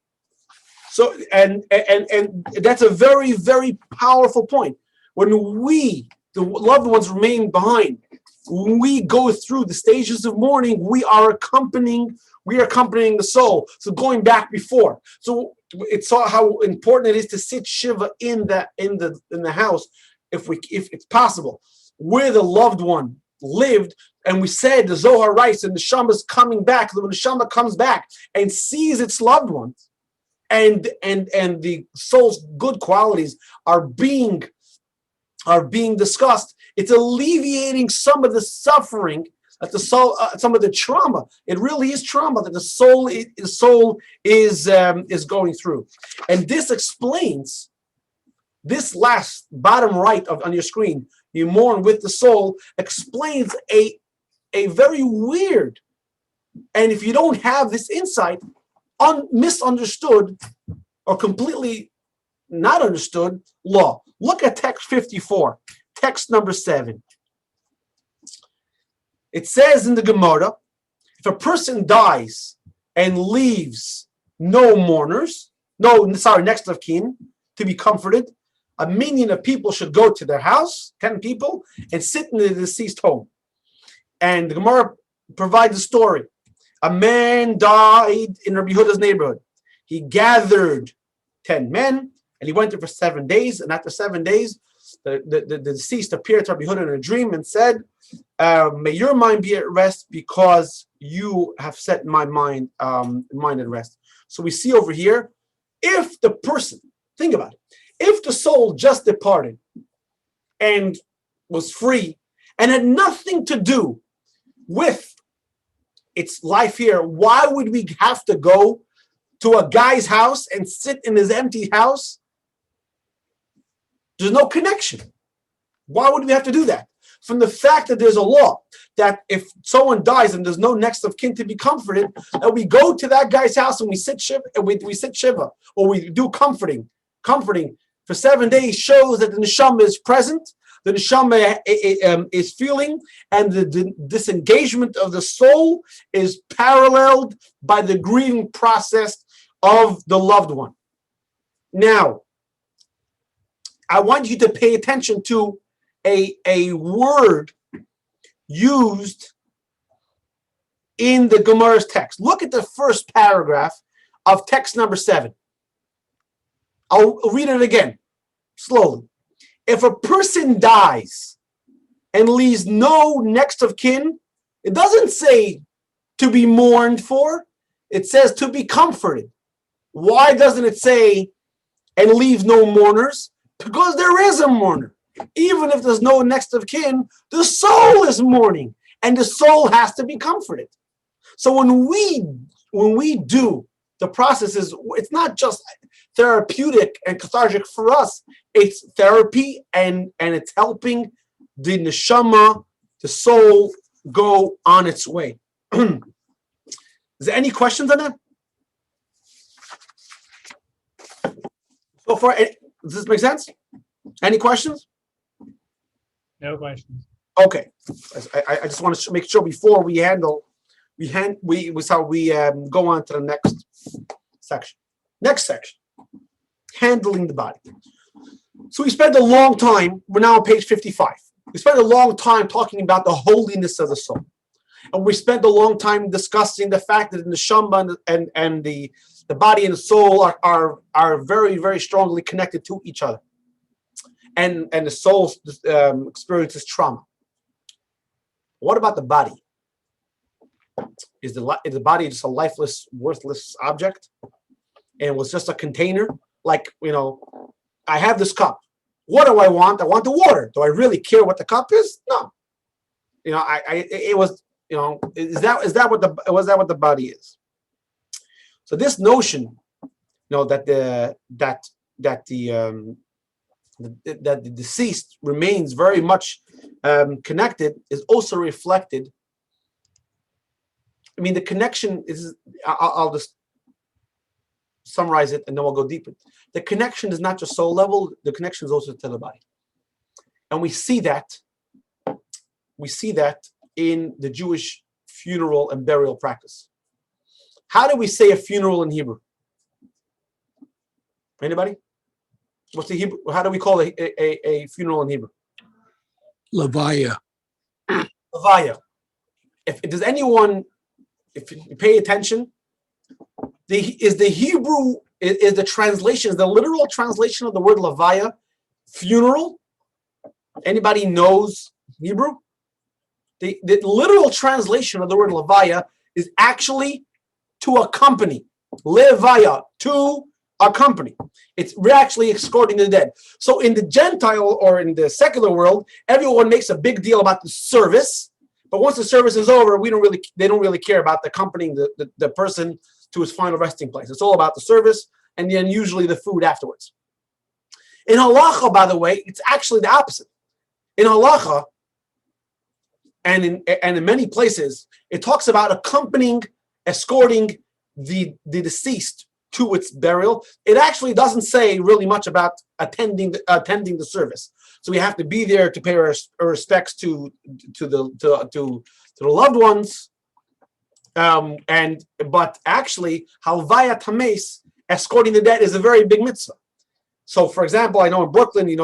So and that's a very, very powerful point. When we, the loved ones, remain behind, when we go through the stages of mourning, we are accompanying the soul. So going back before, so it's how important it is to sit shiva in the house, if it's possible, where the loved one lived. And we said the Zohar writes, and the neshama is coming back. When the neshama comes back and sees its loved ones, and the soul's good qualities are being discussed, it's alleviating some of the suffering that the soul, some of the trauma. It really is trauma that the soul is going through, and this explains this last bottom right on your screen. You mourn with the soul explains a very weird, and if you don't have this insight, misunderstood or completely not understood law. Look at text 54, text number 7. It says in the Gemara, if a person dies and leaves no mourners, next of kin, to be comforted, a minion of people should go to their house, 10 people, and sit in the deceased home. And the Gemara provides a story. A man died in Rabbi Yehuda's neighborhood. He gathered 10 men, and he went there for 7 days. And after 7 days, the deceased appeared to Rabbi Yehuda in a dream and said, may your mind be at rest because you have set my mind at rest. So we see over here, if the person, think about it, if the soul just departed and was free and had nothing to do with its life here, why would we have to go to a guy's house and sit in his empty house? There's no connection. Why would we have to do that? From the fact that there's a law that if someone dies and there's no next of kin to be comforted, that we go to that guy's house and we sit shiva, or we do comforting for 7 days, shows that the neshama is present, the neshama is feeling, and the disengagement of the soul is paralleled by the grieving process of the loved one. Now, I want you to pay attention to a word used in the Gemara's text. Look at the first paragraph of text number 7. I'll read it again, slowly. If a person dies and leaves no next of kin, it doesn't say to be mourned for, it says to be comforted. Why doesn't it say and leave no mourners? Because there is a mourner. Even if there's no next of kin, the soul is mourning, and the soul has to be comforted. So when we do the processes, it's not just therapeutic and cathartic for us, it's therapy and it's helping the neshama, the soul, go on its way. Is there any questions on that? So far, does this make sense? Any questions? No questions. Okay. I just want to make sure before we go on to the next section. Next section, handling the body. So we spent a long time, we're now on page 55. We spent a long time talking about the holiness of the soul. And we spent a long time discussing the fact that the neshama and the body and the soul are very, very strongly connected to each other. And the soul experiences trauma. What about the body? Is the body just a lifeless, worthless object? And was just a container? Like, I have this cup. What do I want? I want the water. Do I really care what the cup is? No. Was that what the body is? So this notion, that the that the deceased remains very much connected is also reflected. I mean, the connection is, I'll just summarize it and then we'll go deeper. The connection is not just soul level, the connection is also to the body. And we see that in the Jewish funeral and burial practice. How do we say a funeral in Hebrew? Anybody? What's the Hebrew? How do we call a funeral in Hebrew? Levaya. Levaya. If you pay attention, the translation, is the literal translation of the word Levaya, funeral? Anybody knows Hebrew? The literal translation of the word Levaya is actually to accompany. Levaya, to accompany. We're actually escorting the dead. So in the Gentile or in the secular world, everyone makes a big deal about the service. But once the service is over, they don't really care about accompanying the person to his final resting place. It's all about the service and then usually the food afterwards. In halacha, by the way, it's actually the opposite. In halacha, and in many places, it talks about accompanying, escorting the deceased to its burial. It actually doesn't say really much about attending the service. So we have to be there to pay our respects to the loved ones. But actually, halvaya tames, escorting the dead, is a very big mitzvah. So, for example, I know in Brooklyn,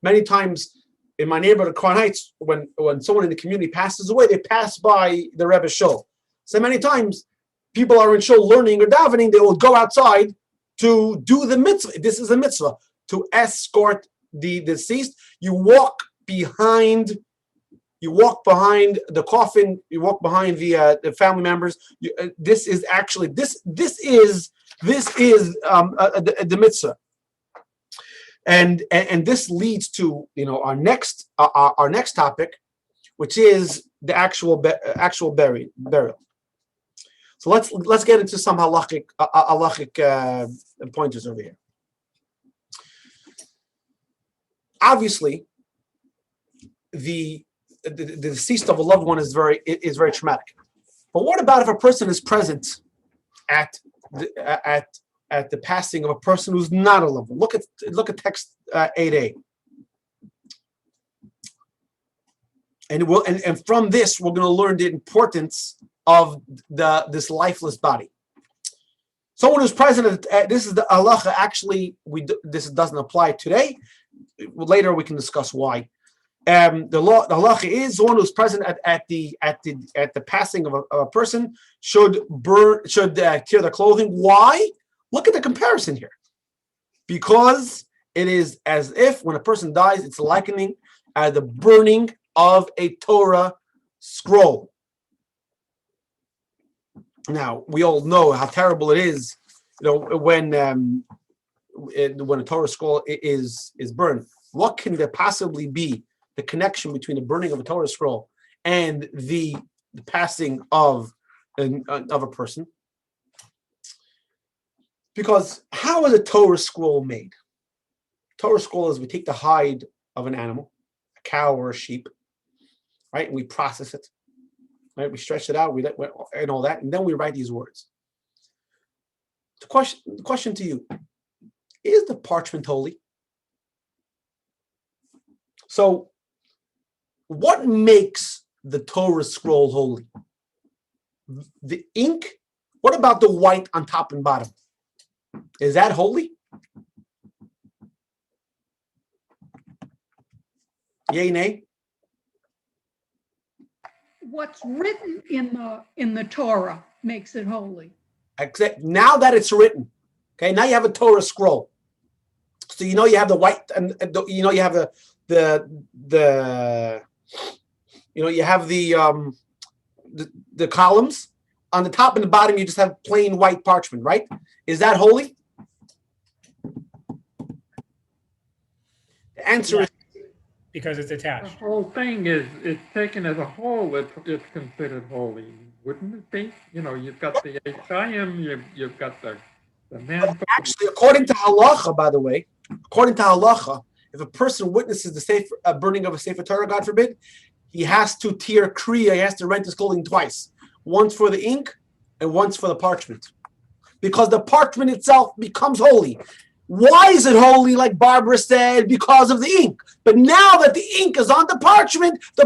many times in my neighborhood of Crown Heights, when someone in the community passes away, they pass by the Rebbe's shul. So many times, people are in shul learning or davening, they will go outside to do the mitzvah. This is a mitzvah, to escort the deceased. You walk behind the coffin, you walk behind the family members. This is actually the mitzvah. And this leads to our next topic, which is the actual burial. So let's get into some halachic pointers over here. Obviously, the deceased of a loved one is very traumatic. But what about if a person is present at the passing of a person who's not a loved one? Look at text 8a. And from this, we're going to learn the importance of this lifeless body. Someone who's present this is the halacha. Actually, this doesn't apply today. Later, we can discuss why. The halacha is one who's present at the passing of a person should tear their clothing. Why? Look at the comparison here. Because it is as if when a person dies, it's likening the burning of a Torah scroll. Now, we all know how terrible it is, when a Torah scroll is burned. What can there possibly be the connection between the burning of a Torah scroll and the passing of a person? Because how is a Torah scroll made? Torah scroll is we take the hide of an animal, a cow or a sheep, right, and we process it. Right, we stretch it out, and all that, and then we write these words. The question to you: is the parchment holy? So, what makes the Torah scroll holy? The ink. What about the white on top and bottom? Is that holy? Yay, nay? What's written in the Torah makes it holy. Except now that it's written, okay. Now you have a Torah scroll, so you have the white, and you have you have the columns on the top and the bottom. You just have plain white parchment, right? Is that holy? The answer is because it's The attached. whole thing is taken as a whole. It's considered holy, wouldn't it be? You've got the Eishayim, you've got the man. actually, according to halacha, by the way, if if a person witnesses the burning of a Sefer Torah, God forbid, he has to tear kriya, he has to rent his clothing twice, once for the ink and once for the parchment, because the parchment itself becomes holy. Why is it holy? Like Barbara said, because of the ink. But now that the ink is on the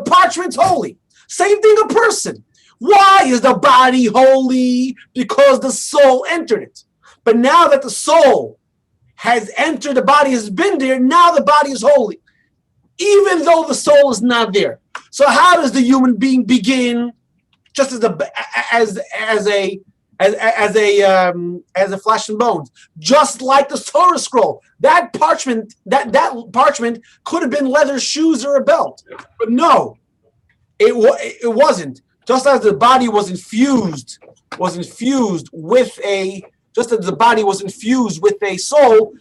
parchment's holy. Same thing, a person. Why is the body holy? Because the soul entered it. But now that the soul has entered the body, has been there, now the body is holy, even though the soul is not there. So how does the human being begin? Just as a flesh and bones, just like the Torah scroll. That parchment could have been leather shoes or a belt, but no, it wasn't. Just as the body was infused with a, just as the body was infused with a soul,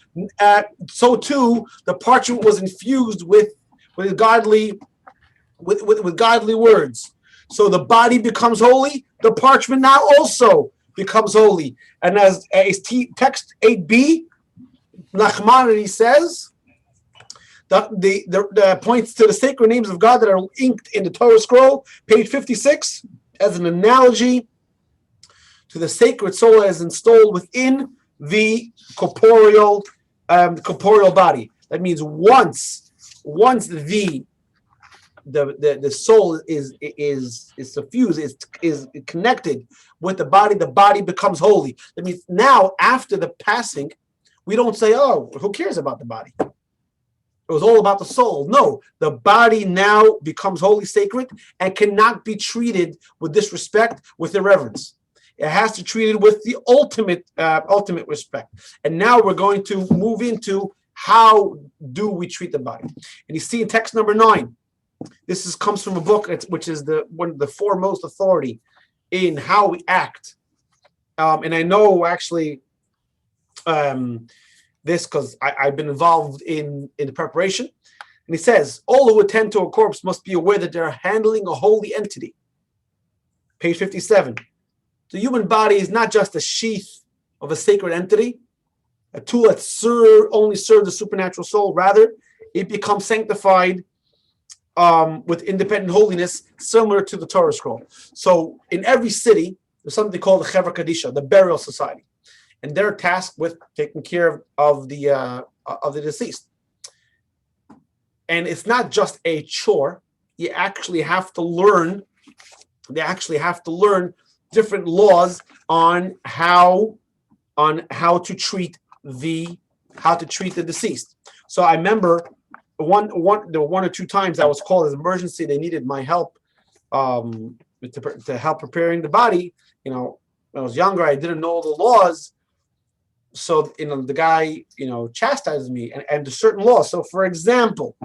so too the parchment was infused with godly words. So the body becomes holy. The parchment now also becomes holy. And as text 8b, Nachmanides says, the points to the sacred names of God that are inked in the Torah scroll, page 56, as an analogy to the sacred soul as installed within the corporeal body. That means once the soul is suffused, is connected with the body becomes holy. That means now, after the passing, we don't say, oh, who cares about the body? It was all about the soul. No, the body now becomes holy, sacred, and cannot be treated with disrespect, with irreverence. It has to be treated with the ultimate respect. And now we're going to move into how do we treat the body. And you see in text number 9, this comes from a book which is one of the foremost authority in how we act. And I know actually this because I've been involved in the preparation. And he says, all who attend to a corpse must be aware that they're handling a holy entity. Page 57. The human body is not just a sheath of a sacred entity, a tool that only serves the supernatural soul. Rather, it becomes sanctified with independent holiness, similar to the Torah scroll. So in every city, there's something called the Chevra Kadisha, the burial society. And they're tasked with taking care of the deceased. And it's not just a chore. You actually have to learn. They actually have to learn different laws on how to treat the deceased. So I remember one or two times I was called as emergency. They needed my help to help preparing the body. You know, when I was younger, I didn't know the laws. So, the guy, chastises me and there's certain laws. So, for example,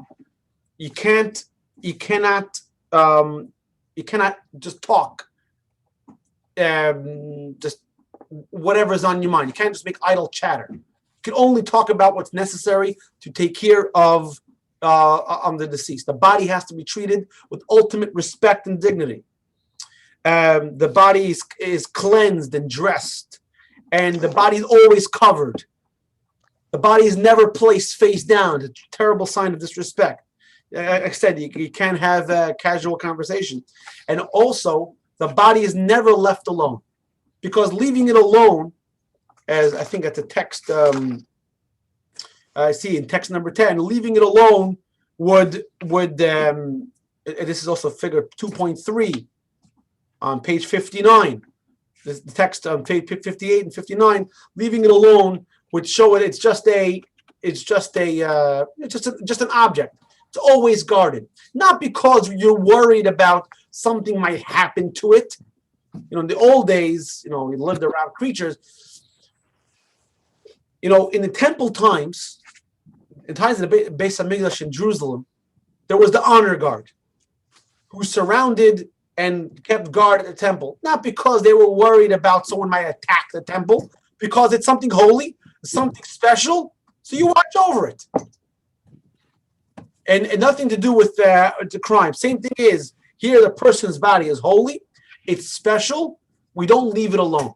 you cannot just talk, just whatever's on your mind. You can't just make idle chatter. You can only talk about what's necessary to take care of the deceased. The body has to be treated with ultimate respect and dignity. The body is cleansed and dressed. And the body is always covered. The body is never placed face down. It's a terrible sign of disrespect. Like I said, you can't have a casual conversation. And also, the body is never left alone. Because leaving it alone, as I think at the text, I see in text number 10, leaving it alone would this is also figure 2.3 on page 59. The text on page 58 and 59, leaving it alone would show it. It's just an object. It's always guarded, not because you're worried about something might happen to it. In the old days, we lived around creatures. In the temple times, in times of the Beis Hamikdash in Jerusalem, there was the honor guard who surrounded and kept guard at the temple, not because they were worried about someone might attack the temple, because it's something holy, something special, so you watch over it. And nothing to do with the crime. Same thing is, here the person's body is holy, it's special, we don't leave it alone.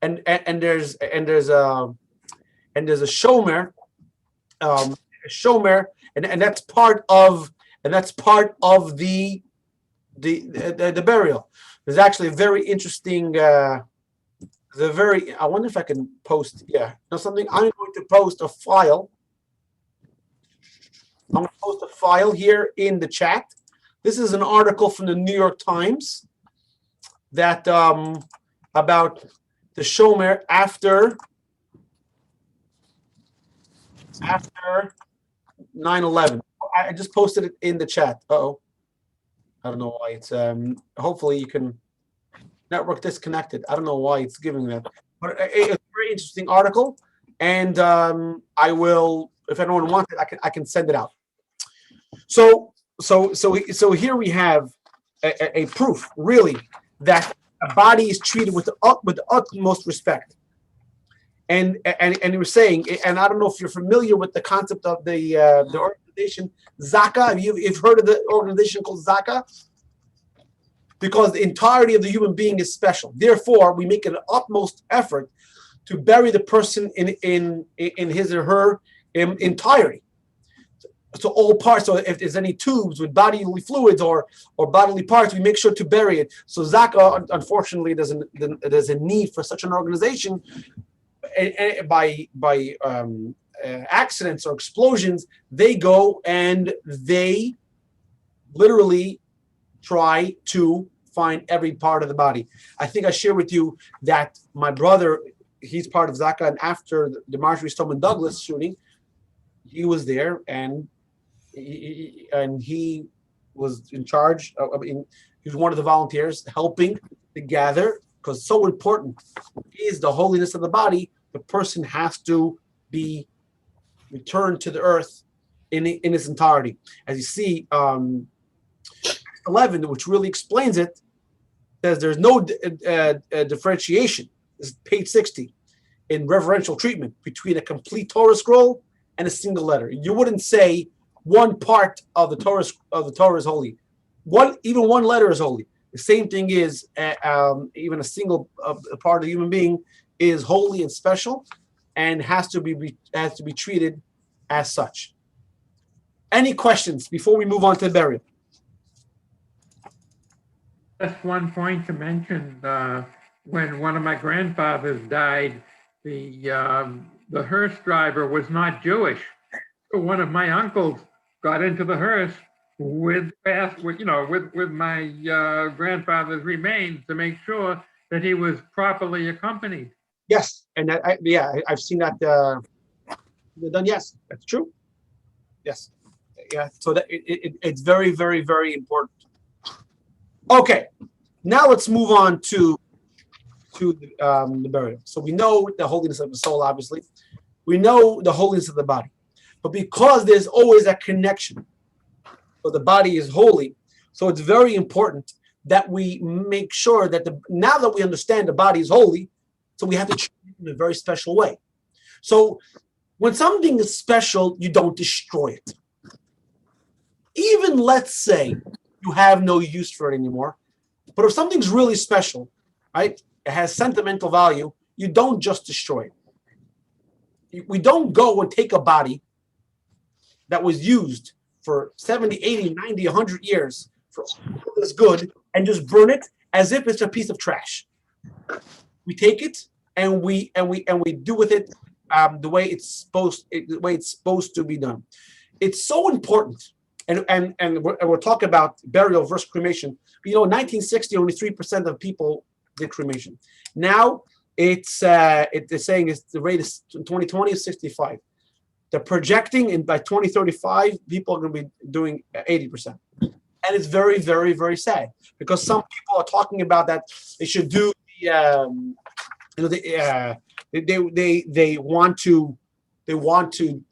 And there's a shomer, and that's part of the burial. There's actually a very interesting. I wonder if I can post. Yeah, something. I'm going to post a file. I'm going to post a file here in the chat. This is an article from the New York Times that about the Shomer after 9/11. I just posted it in the chat. Uh-oh. I don't know why it's hopefully you can network disconnected. I don't know why it's giving that. But it's a very interesting article, and I will, if anyone wants it, I can send it out. So here we have a proof, really, that a body is treated with the utmost respect. And you were saying, and I don't know if you're familiar with the concept of the organization Zaka. You've heard of the organization called Zaka? Because the entirety of the human being is special. Therefore, we make an utmost effort to bury the person in his or her entirety. So all parts. So if there's any tubes with bodily fluids or bodily parts, we make sure to bury it. So Zaka, unfortunately, there's a need for such an organization. By accidents or explosions, they go and they literally try to find every part of the body. I think I shared with you that my brother, he's part of Zaka, and after the Marjorie Stoneman Douglas shooting, he was there, and he was in charge. He was one of the volunteers helping to gather, because so important is the holiness of the body. The person has to be returned to the earth in its entirety. As you see, 11, which really explains it, says there's no differentiation. This is page 60 in reverential treatment between a complete Torah scroll and a single letter. You wouldn't say one part of the Torah is holy. Even one letter is holy. The same thing is even a single part of the human being is holy and special, and has to be treated as such. Any questions before we move on to the burial? Just one point to mention, when one of my grandfathers died, the hearse driver was not Jewish. So one of my uncles got into the hearse with my grandfather's remains to make sure that he was properly accompanied. Yes, and I've seen that done. Yes, that's true. Yes, yeah. So that it's very, very, very important. Okay, now let's move on to the burial. So we know the holiness of the soul, obviously. We know the holiness of the body, but because there's always that connection, so the body is holy. So it's very important that we make sure that now that we understand the body is holy, so we have to treat it in a very special way. So when something is special, you don't destroy it. Even let's say you have no use for it anymore, but if something's really special, right, it has sentimental value, you don't just destroy it. We don't go and take a body that was used for 70, 80, 90, 100 years for all this good and just burn it as if it's a piece of trash. We take it and we do with it the way it's supposed to be done. It's so important, and we're talking about burial versus cremation. In 1960, only 3% of people did cremation. Now they're saying the rate is 2020 is 65. They're projecting, and by 2035, people are going to be doing 80%. And it's very, very, very sad, because some people are talking about that they should do they want to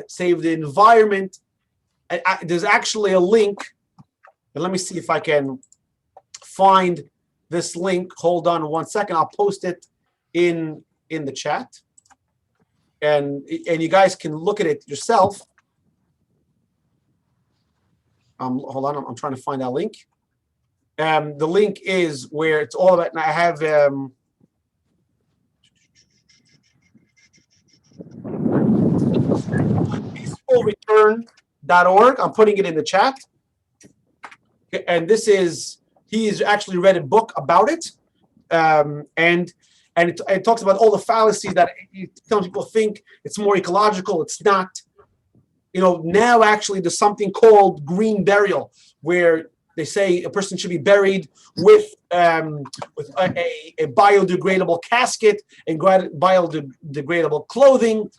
save the environment. There's actually a link, and let me see if I can find this link. Hold on one second. I'll post it in the chat, and you guys can look at it yourself. Hold on, I'm trying to find that link. The link is where it's all about, and I have peaceful return judaism.org. I'm putting it in the chat. And he's actually read a book about it. And it talks about all the fallacies that some people think it's more ecological. It's not. Now actually there's something called green burial, where they say a person should be buried with a biodegradable casket and biodegradable clothing.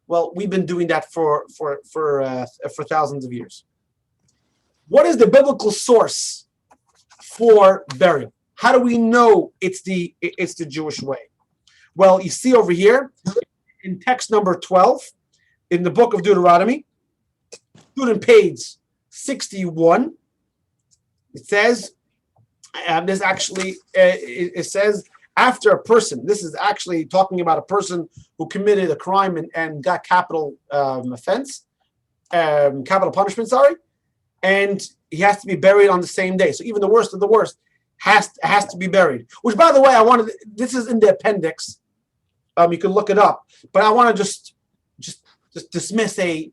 Well, we've been doing that for thousands of years. What is the biblical source for burial? How do we know it's the Jewish way? Well, you see over here in text number 12 in the book of Deuteronomy, student page 61. It says, it says, after a person, this is actually talking about a person who committed a crime and got capital punishment, and he has to be buried on the same day. So even the worst of the worst has to be buried. Which, by the way, this is in the appendix. You can look it up, but I want to just dismiss a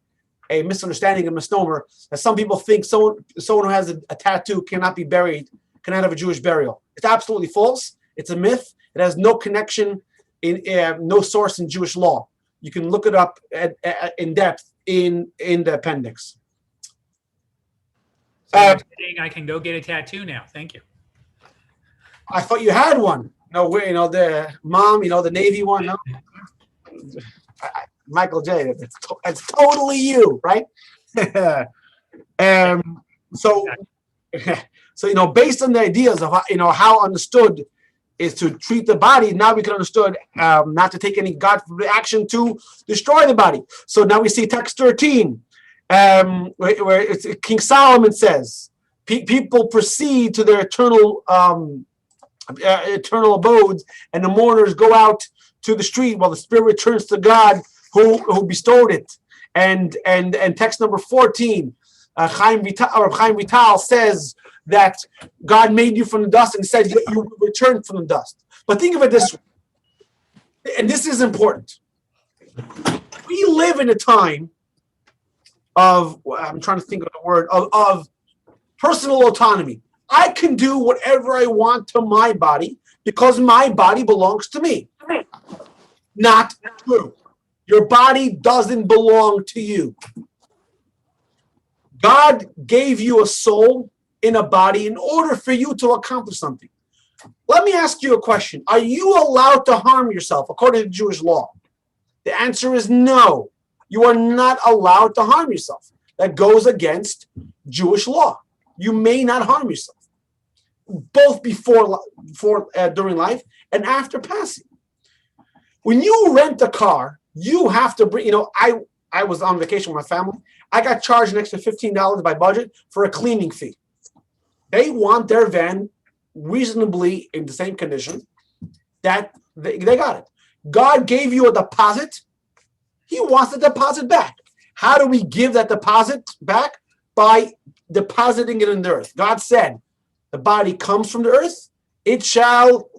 misunderstanding, a misnomer, that some people think someone who has a tattoo cannot be buried, cannot have a Jewish burial. It's absolutely false. It's a myth. It has no connection, no source in Jewish law. You can look it up in depth in the appendix. So you're saying I can go get a tattoo now. Thank you. I thought you had one. No, the mom, the Navy one. No, Michael J. It's totally you, right? So based on the ideas of how understood is to treat the body, now we can understand not to take any God action to destroy the body. So now we see text 13, where it's King Solomon says, people proceed to their eternal abodes, and the mourners go out to the street while the spirit returns to God who bestowed it. And text number 14, Chaim Vital says that God made you from the dust and said you will return from the dust. But think of it this way, and this is important. We live in a time of, I'm trying to think of the word, of personal autonomy. I can do whatever I want to my body because my body belongs to me. Not true. Your body doesn't belong to you. God gave you a soul in a body in order for you to accomplish something. Let me ask you a question. Are you allowed to harm yourself according to Jewish law? The answer is no. You are not allowed to harm yourself. That goes against Jewish law. You may not harm yourself, both during life and after passing. When you rent a car, you have to bring, I was on vacation with my family. I got charged an extra $15 by budget for a cleaning fee. They want their van reasonably in the same condition that they got it. God gave you a deposit. He wants the deposit back. How do we give that deposit back? By depositing it in the earth. God said, the body comes from the earth. It shall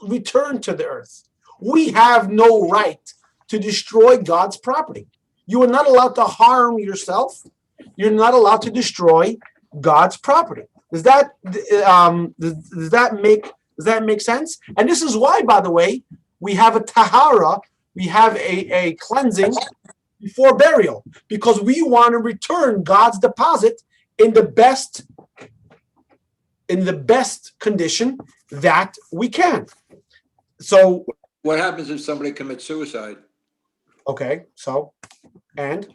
return to the earth. We have no right to destroy God's property. You are not allowed to harm yourself. You're not allowed to destroy God's property. Does that make sense? And this is why, by the way, we have a tahara, we have a cleansing before burial, because we want to return God's deposit in the best condition that we can. So what happens if somebody commits suicide? Okay, so, and?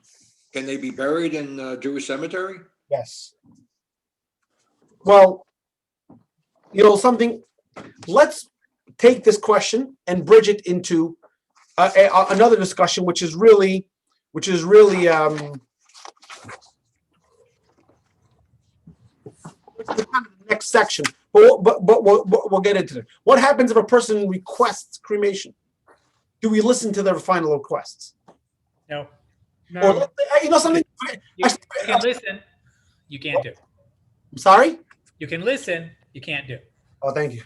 Can they be buried in a Jewish cemetery? Yes. Well, something, let's take this question and bridge it into another discussion, which is really the next section. But we'll get into it. What happens if a person requests cremation? Do we listen to their final requests? No. Or, something. You can listen. You can't do. I'm sorry? You can listen. You can't do. Oh, thank you.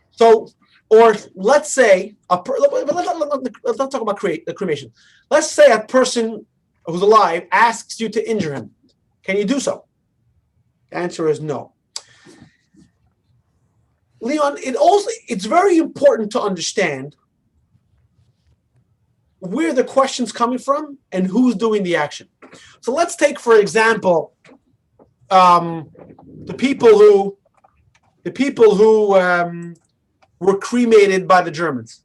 So, or let's say let's talk about the cremation. Let's say a person who's alive asks you to injure him, can you do so? The answer is no. Leon, it's very important to understand where the question's coming from and who's doing the action. So let's take, for example, the people who were cremated by the Germans.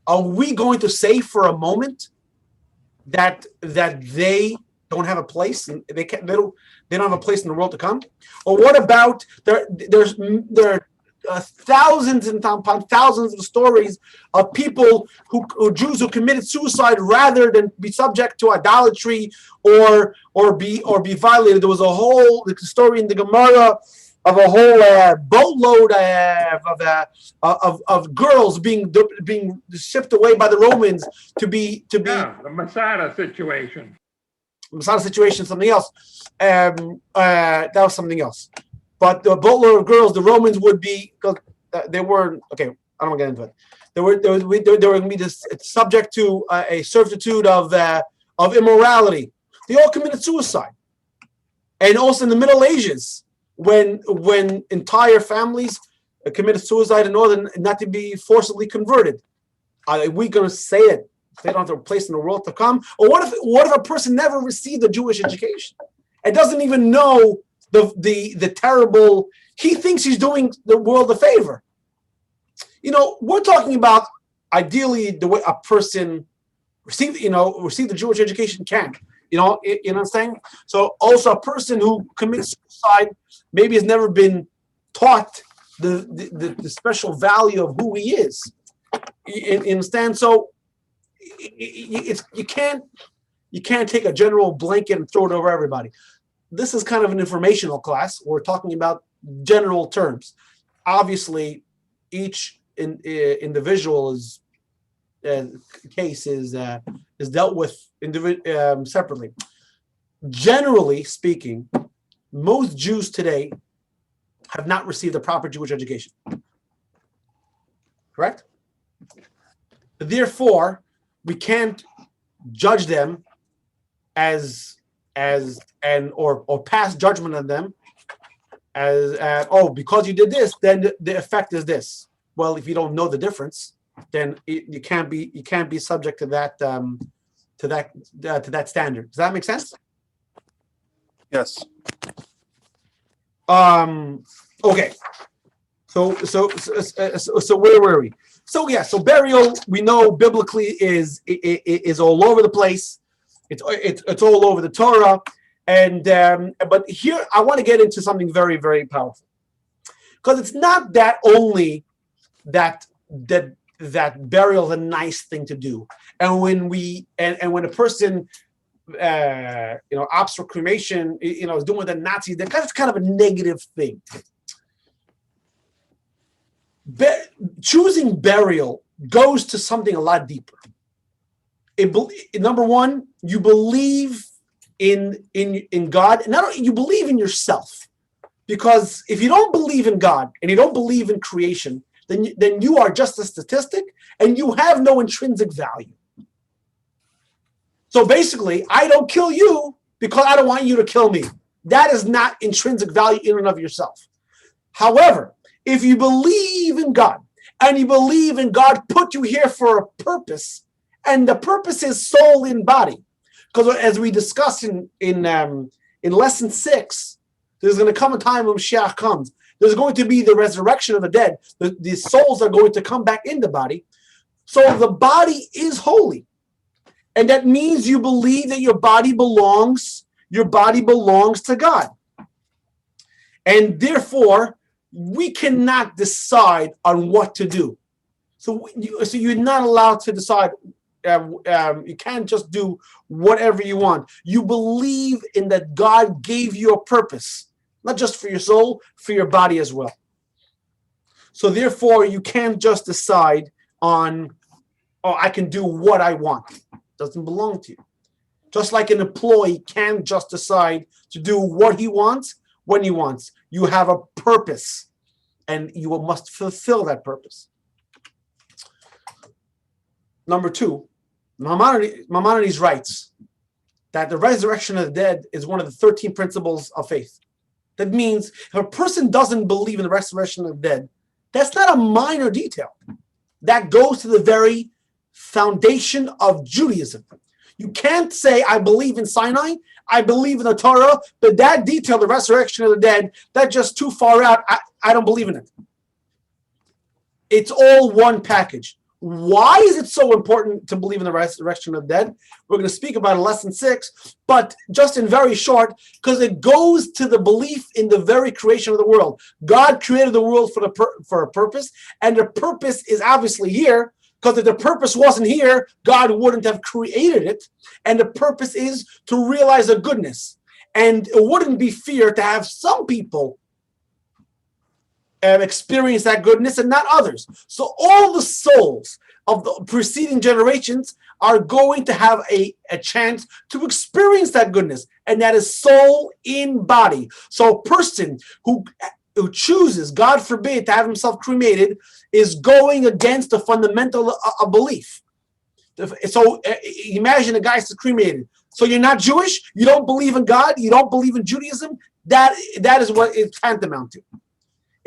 Are we going to say for a moment that they don't have a place and they don't have a place in the world to come? Or what about there are thousands and thousands of stories of people Jews who committed suicide rather than be subject to idolatry or be violated. There was a whole story in the Gemara of a whole boatload of girls being shipped away by the Romans to be the Masada situation. Masada situation, something else. That was something else. But the boatload of girls, the Romans would be, they were, okay, I don't want to get into it. They were going to be subject to a servitude of immorality. They all committed suicide. And also in the Middle Ages, when entire families committed suicide in order not to be forcibly converted. Are we going to say that they don't have a place in the world to come? Or what if a person never received a Jewish education and doesn't even know the terrible, he thinks he's doing the world a favor. We're talking about ideally the way a person receive the Jewish education can. You know what I'm saying? So also a person who commits suicide maybe has never been taught the special value of who he is. You understand? So you can't take a general blanket and throw it over everybody. This is kind of an informational class. We're talking about general terms. Obviously, each individual case is dealt with separately. Generally speaking, most Jews today have not received a proper Jewish education. Correct? Therefore, we can't judge them or pass judgment on them as because you did this, then the effect is this. Well, if you don't know the difference, then you can't be subject to that standard. Does that make sense? Yes. Okay. So where were we? So burial, we know biblically is all over the place. It's all over the Torah, and but here I want to get into something very, very powerful, because it's not that only that burial is a nice thing to do, and when a person opts for cremation, is doing the Nazis, that's kind of a negative thing. Choosing burial goes to something a lot deeper. Number one, you believe in God, and not only you believe in yourself, because if you don't believe in God and you don't believe in creation, then you are just a statistic and you have no intrinsic value. So basically, I don't kill you because I don't want you to kill me. That is not intrinsic value in and of yourself. However, if you believe in God and you believe in God put you here for a purpose, and the purpose is soul and body, because as we discussed in lesson 6, there's going to come a time when Mashiach comes. There's going to be the resurrection of the dead. The souls are going to come back in the body. So the body is holy. And that means you believe that your body belongs to God. And therefore, we cannot decide on what to do. So you're not allowed to decide. You can't just do whatever you want. You believe in that God gave you a purpose, not just for your soul, for your body as well. So therefore, you can't just decide on, I can do what I want. It doesn't belong to you. Just like an employee can't just decide to do what he wants when he wants. You have a purpose, and you must fulfill that purpose. Number 2, Maimonides writes that the resurrection of the dead is one of the 13 principles of faith. That means if a person doesn't believe in the resurrection of the dead, that's not a minor detail. That goes to the very foundation of Judaism. You can't say, I believe in Sinai, I believe in the Torah, but that detail, the resurrection of the dead, that's just too far out. I don't believe in it. It's all one package. Why is it so important to believe in the resurrection of the dead? We're going to speak about it in lesson 6, but just in very short, because it goes to the belief in the very creation of the world. God created the world for a purpose, and the purpose is obviously here, because if the purpose wasn't here, God wouldn't have created it. And the purpose is to realize a goodness. And it wouldn't be fair to have some people experience that goodness and not others. So all the souls of the preceding generations are going to have a chance to experience that goodness. And that is soul in body. So a person who chooses, God forbid, to have himself cremated is going against the fundamental of belief. So imagine a guy is cremated. So you're not Jewish, you don't believe in God, you don't believe in Judaism. That is what it's tantamount to.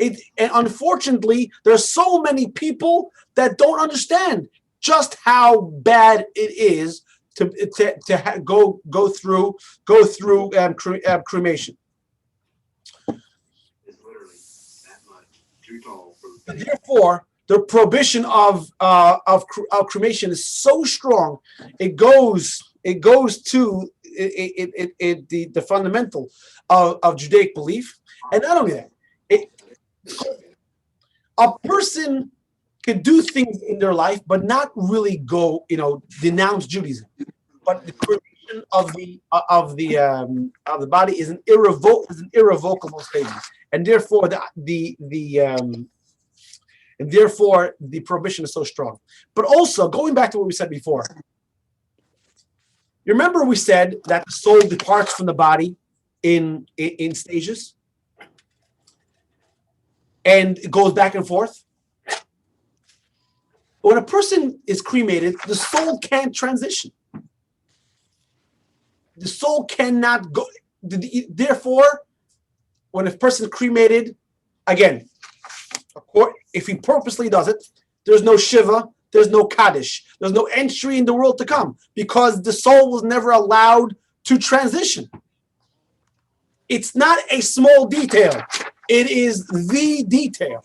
And unfortunately, there are so many people that don't understand just how bad it is to go through cremation. Therefore, the prohibition of cremation is so strong. It goes to the fundamental of Judaic belief, and not only that, a person could do things in their life, but not really denounce Judaism. But the cremation of the body is an irrevocable statement, and therefore the prohibition is so strong. But also, going back to what we said before, you remember we said that the soul departs from the body in stages, and it goes back and forth. When a person is cremated, the soul can't transition. The soul cannot go. Therefore, when a person is cremated, again, if he purposely does it, there's no Shiva, there's no Kaddish, there's no entry in the world to come, because the soul was never allowed to transition. It's not a small detail. It is the detail.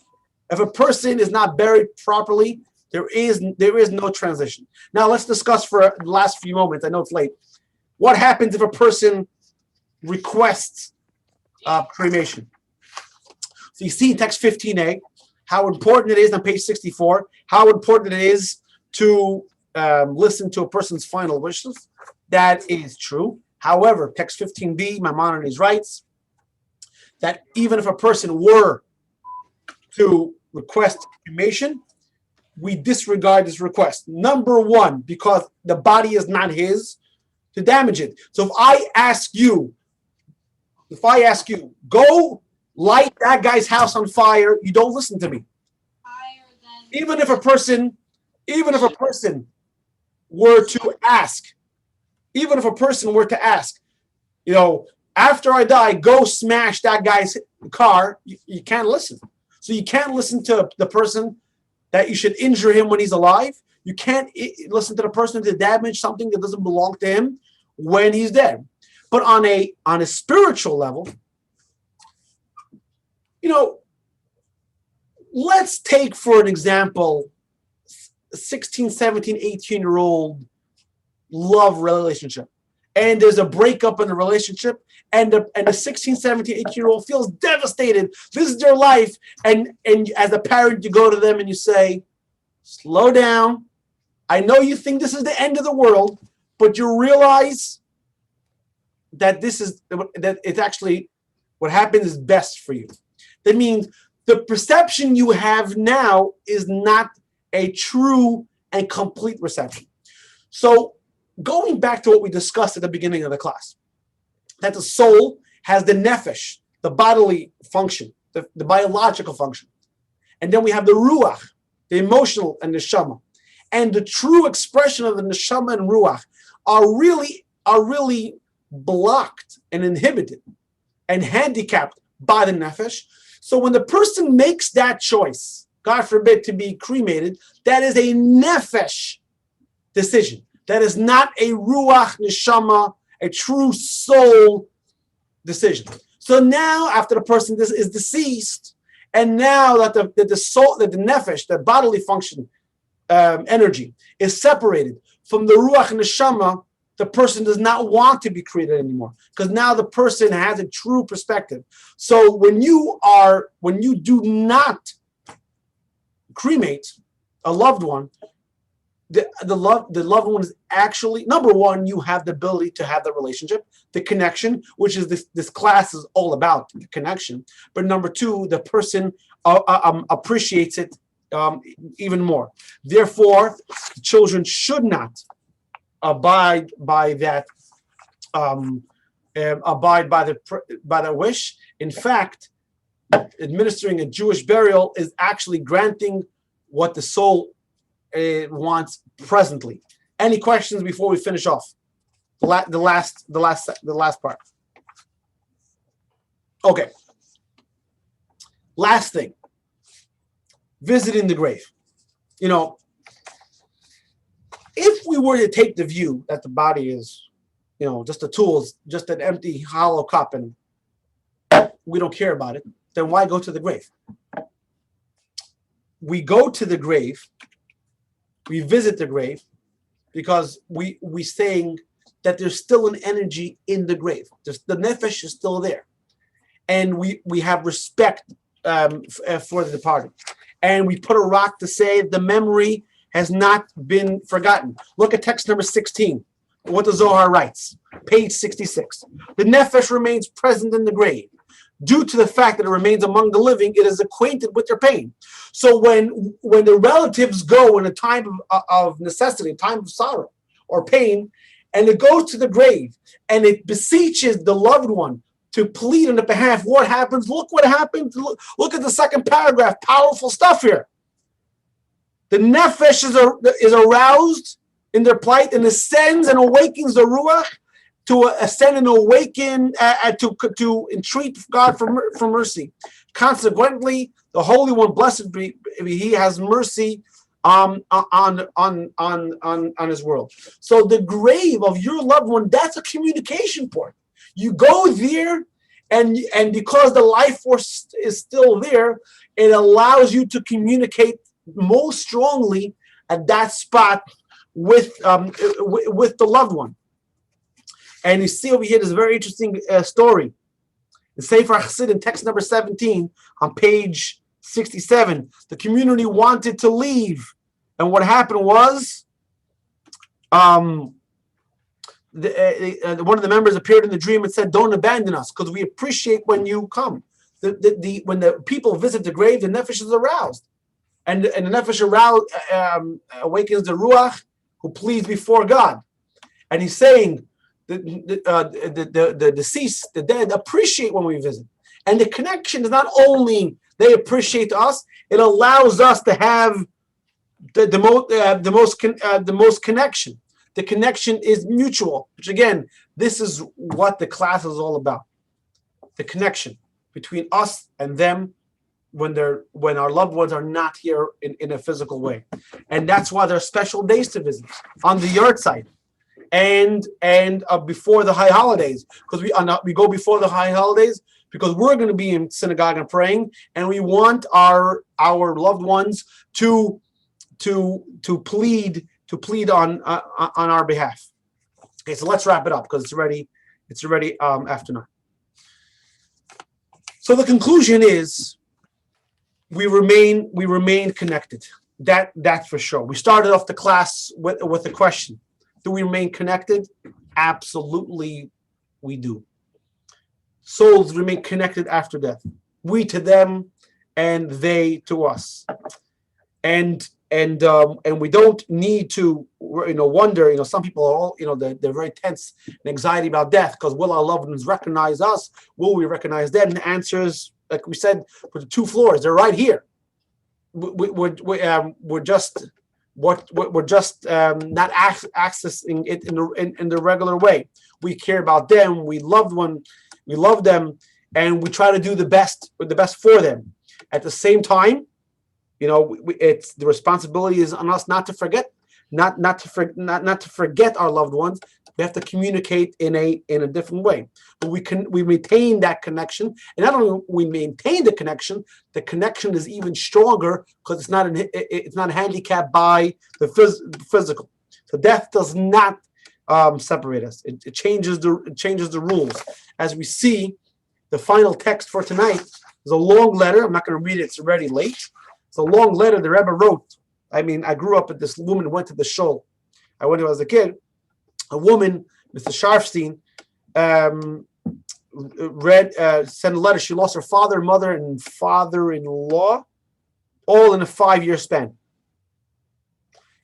If a person is not buried properly, there is no transition. Now let's discuss for the last few moments. I know it's late. What happens if a person requests cremation? So you see in text 15a how important it is on page 64, how important it is to listen to a person's final wishes. That is true. However, text 15b, Maimonides writes that even if a person were to request cremation, we disregard this request. Number one, because the body is not his to damage it. So if I ask you, go light that guy's house on fire, you don't listen to me. Even if a person were to ask, after I die, go smash that guy's car, you can't listen. So you can't listen to the person that you should injure him when he's alive. You can't listen to the person to damage something that doesn't belong to him when he's dead. But on a spiritual level, let's take for an example a 16, 17, 18-year-old love relationship. And there's a breakup in the relationship, and the 16, 17, 18-year-old feels devastated. This is their life. And as a parent, you go to them and you say, slow down. I know you think this is the end of the world, but you realize that it's actually what happens is best for you. That means the perception you have now is not a true and complete reception. So going back to what we discussed at the beginning of the class, that the soul has the nefesh, the bodily function, the biological function. And then we have the ruach, the emotional and the neshama. and the true expression of the neshama and ruach are really blocked and inhibited and handicapped by the nefesh. So when the person makes that choice, God forbid, to be cremated, that is a nefesh decision. That is not a ruach neshama, a true soul decision. So now, after the person is deceased, and now that the soul, that the nefesh, the bodily function, energy, is separated from the ruach neshama, the person does not want to be created anymore, because now the person has a true perspective. So when you do not cremate a loved one, the loved one is actually, number one, you have the ability to have the relationship, the connection, which is this class is all about, the connection. But number two, the person appreciates it even more. Therefore, children should not abide by that, abide by the wish. In fact, administering a Jewish burial is actually granting what the soul wants presently. Any questions before we finish off? The last part. Okay. Last thing. Visiting the grave. You know, if we were to take the view that the body is, just a tool, just an empty, hollow cup, and we don't care about it, then why go to the grave? We go to the grave, we visit the grave, because we saying that there's still an energy in the grave. The nefesh is still there. And we have respect for the departed. And we put a rock to say the memory has not been forgotten. Look at text number 16, what the Zohar writes, page 66. The nefesh remains present in the grave. Due to the fact that it remains among the living, it is acquainted with their pain. So when the relatives go in a time of necessity, a time of sorrow or pain, and it goes to the grave and it beseeches the loved one to plead on the behalf, what happens? Look what happens. Look at the second paragraph. Powerful stuff here. The nefesh is aroused in their plight and ascends and awakens the ruach to ascend and awaken, to entreat God for mercy. Consequently, the Holy One, blessed be He, has mercy on His world. So the grave of your loved one, that's a communication point. You go there, and because the life force is still there, it allows you to communicate most strongly at that spot with the loved one. And you see over here this very interesting story. The Sefer Chassid in text number 17 on page 67. The community wanted to leave, and what happened was, one of the members appeared in the dream and said, "Don't abandon us, because we appreciate when you come." When the people visit the grave, the nefesh is aroused, and the nefesh awakens the ruach, who pleads before God, and he's saying, the deceased, the dead, appreciate when we visit, and the connection is not only they appreciate us; it allows us to have the most connection. The connection is mutual, which again, this is what the class is all about. The connection between us and them when our loved ones are not here in a physical way. And that's why there are special days to visit on the yard site and before the high holidays, because we go before the high holidays because we're going to be in synagogue and praying, and we want our loved ones to plead on our behalf. Okay, so let's wrap it up because it's already after 9. So the conclusion is we remain connected. That's for sure. We started off the class with a question. Do we remain connected? Absolutely, we do. Souls remain connected after death. We to them, and they to us. And we don't need to wonder. Some people are all they're very tense and anxiety about death because will our loved ones recognize us? Will we recognize them? And the answer is, like we said, for the 2 floors, they're right here. We're just we're just not accessing it in the regular way. We care about them. We love them, and we try to do the best for them. At the same time, it's the responsibility is on us not to forget, not to forget our loved ones. We have to communicate in a different way. But we maintain that connection, and not only we maintain the connection is even stronger because it's not handicapped by the physical. So death does not separate us. It changes the rules. As we see, the final text for tonight is a long letter. I'm not going to read it. It's already late. It's a long letter the Rebbe wrote. I mean, I grew up with this woman went to the shul. I went to as a kid. A woman, Mr. Sharfstein, sent a letter. She lost her father, mother, and father-in-law, all in a 5-year span.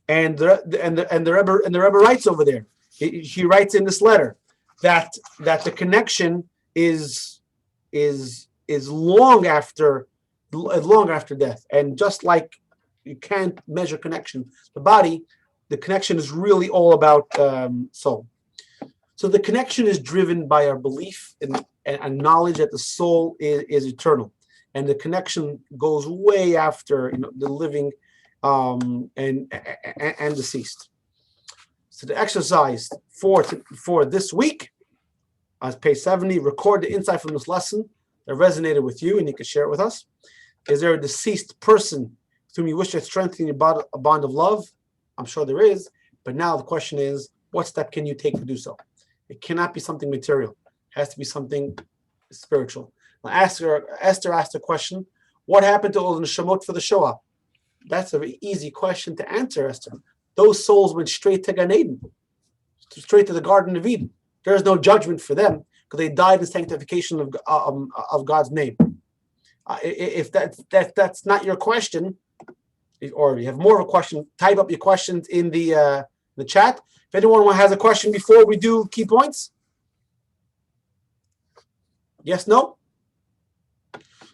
And the Rebbe writes over there. He writes in this letter that the connection is long after death, and just like you can't measure connection, the connection is really all about soul. So the connection is driven by our belief and knowledge that the soul is eternal, and the connection goes way after the living and deceased. So the exercise for this week, on page 70, record the insight from this lesson that resonated with you, and you can share it with us. Is there a deceased person with whom you wish to strengthen your a bond of love? I'm sure there is, but now the question is, what step can you take to do so? It cannot be something material. It has to be something spiritual. Now, Esther asked the question, what happened to all the neshamot for the Shoah? That's a very easy question to answer, Esther. Those souls went straight to Gan Eden, straight to the Garden of Eden. There is no judgment for them because they died in sanctification of God's name. If that's not your question, or you have more of a question, type up your questions in the chat. If anyone has a question before we do key points, yes, no.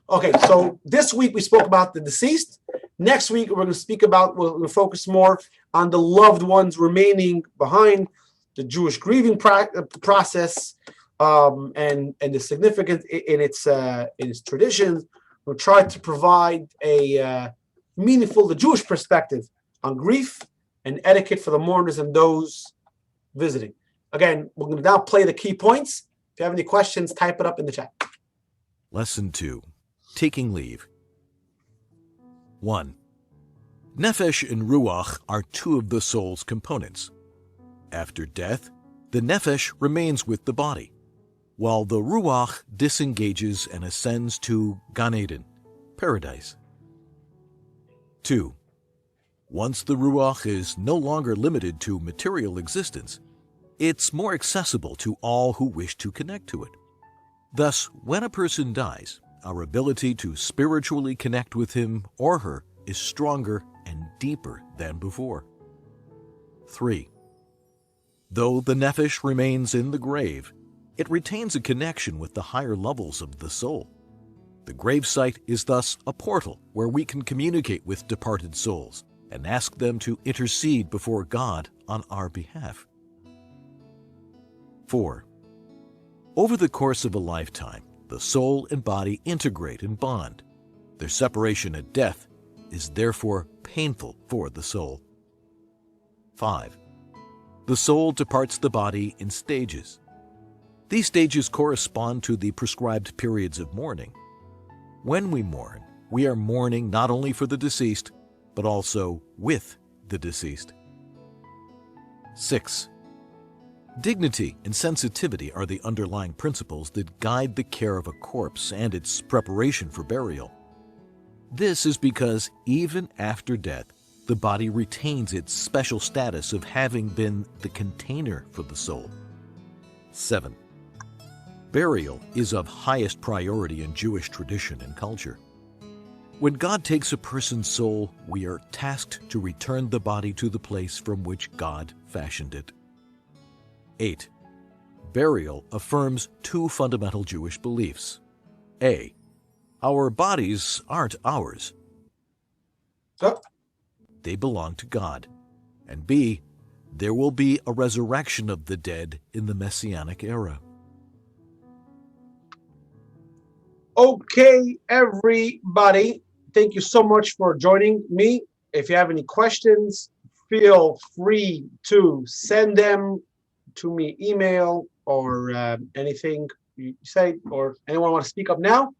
Okay, so this week we spoke about the deceased. Next week we're going to we'll focus more on the loved ones remaining behind, the Jewish grieving process, and the significance in its traditions. We'll try to provide a the Jewish perspective on grief and etiquette for the mourners and those visiting. Again, we're going to now play the key points. If you have any questions, type it up in the chat. Lesson 2. Taking leave. 1. Nefesh and Ruach are two of the soul's components. After death, the Nefesh remains with the body, while the Ruach disengages and ascends to Gan Eden, paradise. 2. Once the Ruach is no longer limited to material existence, it's more accessible to all who wish to connect to it. Thus, when a person dies, our ability to spiritually connect with him or her is stronger and deeper than before. 3. Though the Nefesh remains in the grave, it retains a connection with the higher levels of the soul. The gravesite is thus a portal where we can communicate with departed souls and ask them to intercede before God on our behalf. 4. Over the course of a lifetime, the soul and body integrate and bond. Their separation at death is therefore painful for the soul. 5. The soul departs the body in stages. These stages correspond to the prescribed periods of mourning. When we mourn, we are mourning not only for the deceased, but also with the deceased. 6. Dignity and sensitivity are the underlying principles that guide the care of a corpse and its preparation for burial. This is because even after death, the body retains its special status of having been the container for the soul. 7. Burial is of highest priority in Jewish tradition and culture. When God takes a person's soul, we are tasked to return the body to the place from which God fashioned it. 8. Burial affirms two fundamental Jewish beliefs. A. Our bodies aren't ours. they belong to God. And B, there will be a resurrection of the dead in the Messianic era. Okay, everybody, thank you so much for joining me. If you have any questions, feel free to send them to me, email or anything you say, or anyone want to speak up now?